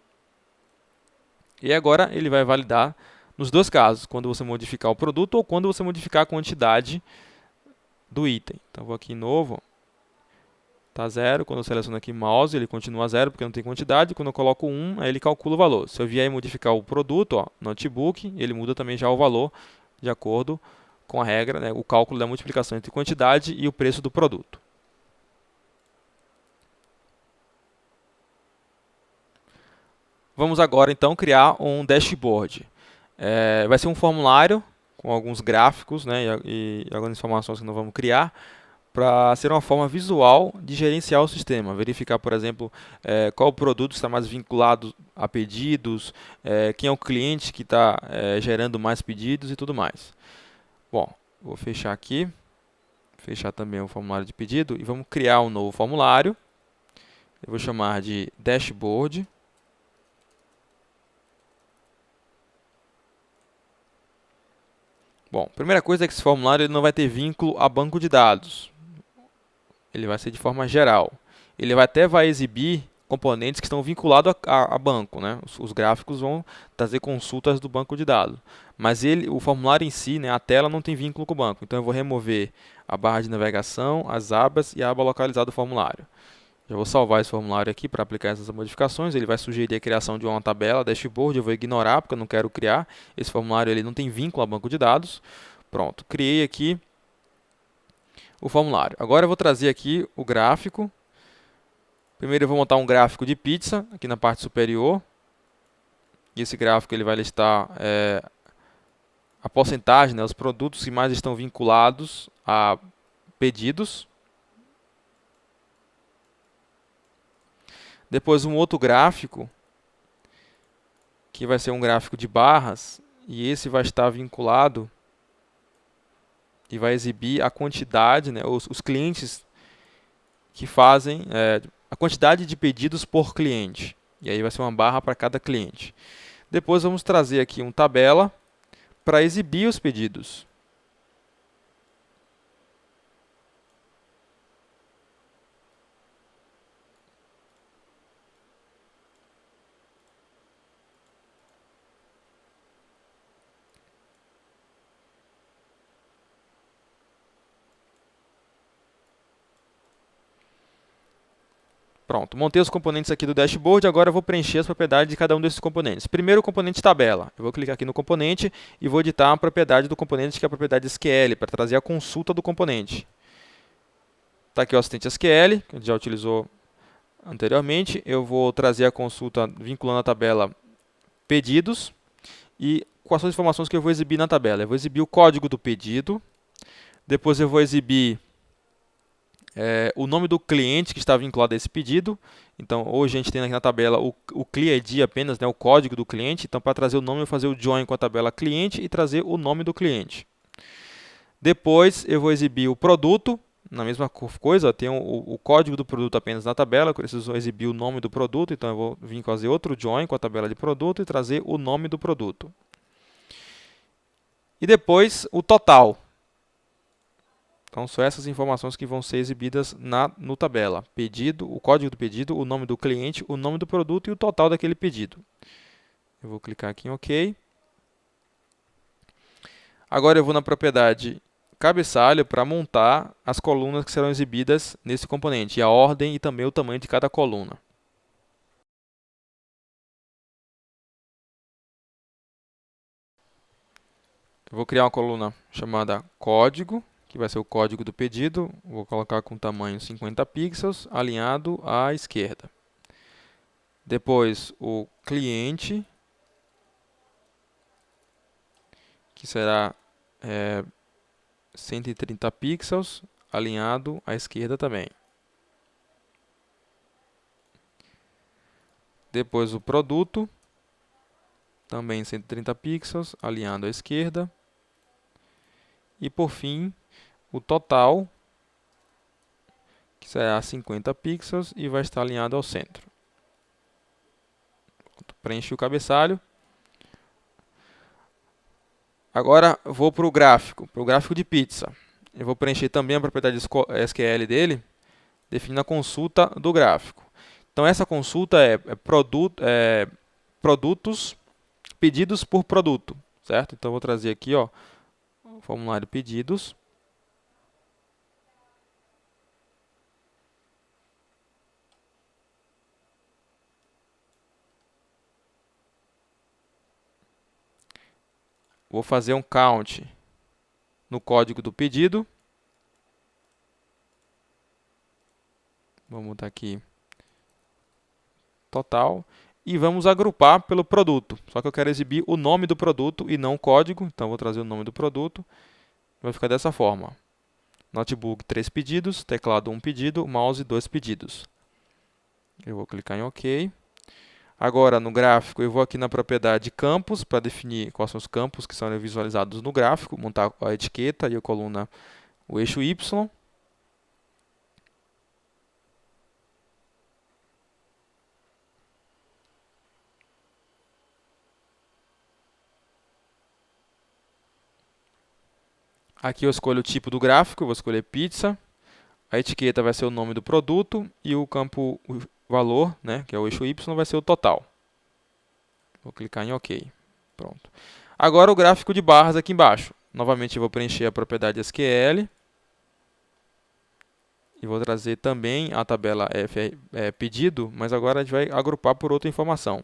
E agora ele vai validar nos dois casos, quando você modificar o produto ou quando você modificar a quantidade do item. Então, vou aqui em novo. Está 0, quando eu seleciono aqui mouse, ele continua 0 porque não tem quantidade. Quando eu coloco 1, aí ele calcula o valor. Se eu vier modificar o produto, ó, notebook, ele muda também já o valor de acordo com a regra, né, o cálculo da multiplicação entre quantidade e o preço do produto. Vamos agora então criar um dashboard. Vai ser um formulário com alguns gráficos, né, e algumas informações que nós vamos criar, para ser uma forma visual de gerenciar o sistema. Verificar, por exemplo, qual produto está mais vinculado a pedidos, quem é o cliente que está gerando mais pedidos e tudo mais. Bom, vou fechar aqui, fechar também o formulário de pedido e vamos criar um novo formulário. Eu vou chamar de dashboard. Bom, primeira coisa é que esse formulário ele não vai ter vínculo a banco de dados. Ele vai ser de forma geral. Ele vai exibir componentes que estão vinculados a banco, né? Os gráficos vão trazer consultas do banco de dados. Mas o formulário em si, né, a tela não tem vínculo com o banco. Então eu vou remover a barra de navegação, as abas e a aba localizada do formulário. Já vou salvar esse formulário aqui para aplicar essas modificações. Ele vai sugerir a criação de uma tabela, dashboard. Eu vou ignorar porque eu não quero criar. Esse formulário ele não tem vínculo a banco de dados. Pronto, criei aqui o formulário. Agora eu vou trazer aqui o gráfico. Primeiro eu vou montar um gráfico de pizza aqui na parte superior. E esse gráfico ele vai listar a porcentagem, né, os produtos que mais estão vinculados a pedidos. Depois um outro gráfico, que vai ser um gráfico de barras, e esse vai estar vinculado e vai exibir a quantidade, né, os clientes que fazem, a quantidade de pedidos por cliente. E aí vai ser uma barra para cada cliente. Depois vamos trazer aqui uma tabela para exibir os pedidos. Pronto, montei os componentes aqui do dashboard, agora eu vou preencher as propriedades de cada um desses componentes. Primeiro o componente tabela, eu vou clicar aqui no componente e vou editar a propriedade do componente, que é a propriedade SQL, para trazer a consulta do componente. Está aqui o assistente SQL, que a gente já utilizou anteriormente. Eu vou trazer a consulta vinculando a tabela pedidos e quais são as informações que eu vou exibir na tabela. Eu vou exibir o código do pedido, depois eu vou exibir o nome do cliente que está vinculado a esse pedido. Então, hoje a gente tem aqui na tabela o CLI-ID apenas, né, o código do cliente. Então, para trazer o nome, eu vou fazer o join com a tabela cliente e trazer o nome do cliente. Depois, eu vou exibir o produto na mesma coisa, tem o código do produto apenas na tabela, eu preciso exibir o nome do produto, então eu vou vir fazer outro join com a tabela de produto e trazer o nome do produto. E depois o total. Então, são essas informações que vão ser exibidas no tabela. Pedido, o código do pedido, o nome do cliente, o nome do produto e o total daquele pedido. Eu vou clicar aqui em OK. Agora eu vou na propriedade cabeçalho para montar as colunas que serão exibidas nesse componente, e a ordem e também o tamanho de cada coluna. Eu vou criar uma coluna chamada código, que vai ser o código do pedido. Vou colocar com tamanho 50 pixels, alinhado à esquerda. Depois o cliente, que será 130 pixels, alinhado à esquerda também. Depois o produto, também 130 pixels, alinhado à esquerda. E por fim, o total, que será 50 pixels e vai estar alinhado ao centro. Preenchi o cabeçalho. Agora vou para o gráfico de pizza. Eu vou preencher também a propriedade SQL dele, definindo a consulta do gráfico. Então essa consulta é produtos, pedidos por produto, certo? Então eu vou trazer aqui, ó, o formulário pedidos. Vou fazer um count no código do pedido. Vamos botar aqui total. E vamos agrupar pelo produto. Só que eu quero exibir o nome do produto e não o código. Então vou trazer o nome do produto. Vai ficar dessa forma. Notebook 3 pedidos, teclado 1 pedido, mouse 2 pedidos. Eu vou clicar em OK. Agora no gráfico eu vou aqui na propriedade campos para definir quais são os campos que são visualizados no gráfico, montar a etiqueta e a coluna, o eixo Y. Aqui eu escolho o tipo do gráfico, eu vou escolher pizza. A etiqueta vai ser o nome do produto e o campo o valor, né, que é o eixo Y, vai ser o total. Vou clicar em OK. Pronto. Agora o gráfico de barras aqui embaixo. Novamente eu vou preencher a propriedade SQL. E vou trazer também a tabela pedido, mas agora a gente vai agrupar por outra informação.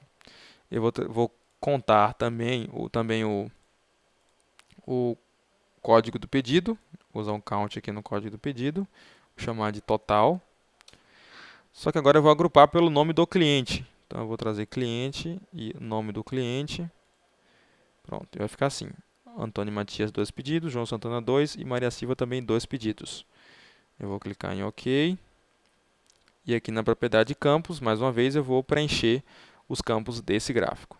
Eu vou contar também o código do pedido. Vou usar um count aqui no código do pedido. Vou chamar de total. Só que agora eu vou agrupar pelo nome do cliente. Então eu vou trazer cliente e nome do cliente. Pronto, vai ficar assim. Antônio Matias, 2 pedidos. João Santana, 2. E Maria Silva também, 2 pedidos. Eu vou clicar em OK. E aqui na propriedade campos, mais uma vez, eu vou preencher os campos desse gráfico.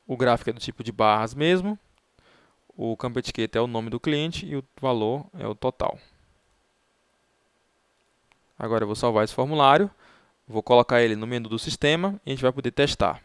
O gráfico é do tipo de barras mesmo. O campo etiqueta é o nome do cliente e o valor é o total. Agora eu vou salvar esse formulário, vou colocar ele no menu do sistema e a gente vai poder testar.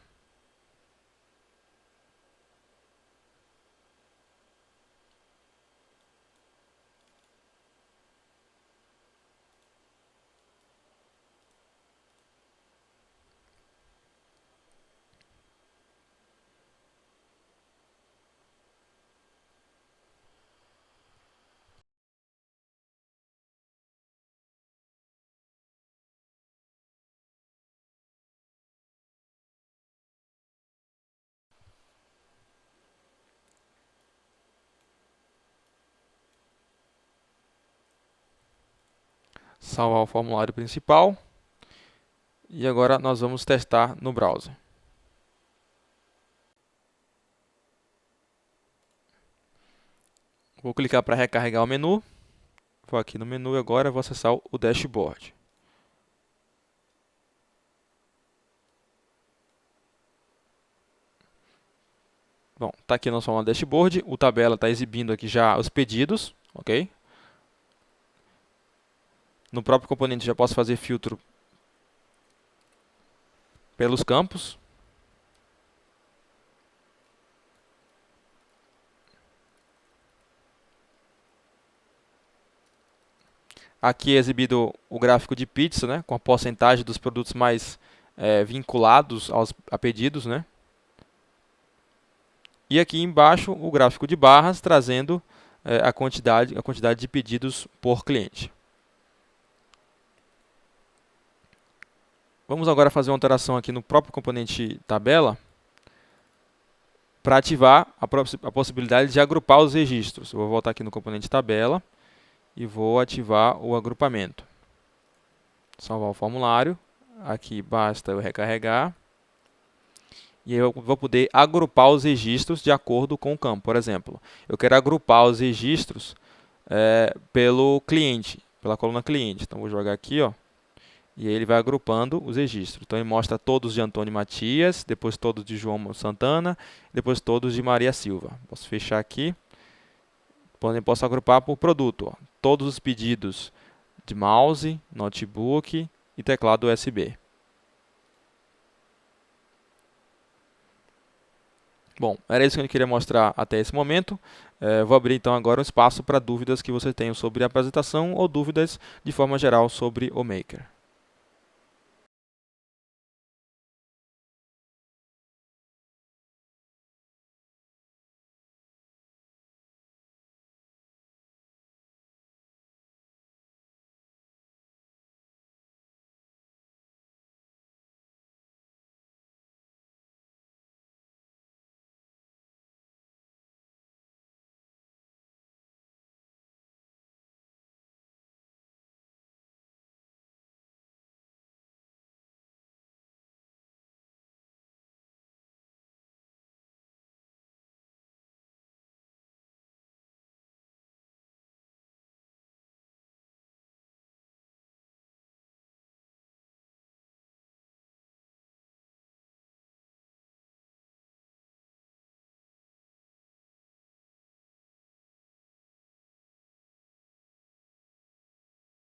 Salvar o formulário principal. E agora nós vamos testar no browser. Vou clicar para recarregar o menu. Vou aqui no menu e agora vou acessar o dashboard. Bom, está aqui nosso dashboard, o tabela está exibindo aqui já os pedidos, ok? No próprio componente já posso fazer filtro pelos campos. Aqui é exibido o gráfico de pizza, né, com a porcentagem dos produtos mais vinculados a pedidos, né? E aqui embaixo o gráfico de barras trazendo a quantidade de pedidos por cliente. Vamos agora fazer uma alteração aqui no próprio componente tabela para ativar a possibilidade de agrupar os registros. Eu vou voltar aqui no componente tabela e vou ativar o agrupamento. Salvar o formulário. Aqui basta eu recarregar. E eu vou poder agrupar os registros de acordo com o campo. Por exemplo, eu quero agrupar os registros pelo cliente, pela coluna cliente. Então, vou jogar aqui, ó, e aí ele vai agrupando os registros. Então, ele mostra todos de Antônio Matias, depois todos de João Santana, depois todos de Maria Silva. Posso fechar aqui. Posso agrupar por produto. Ó. Todos os pedidos de mouse, notebook e teclado USB. Bom, era isso que eu queria mostrar até esse momento. Vou abrir então agora um espaço para dúvidas que você tenham sobre a apresentação ou dúvidas de forma geral sobre o Maker.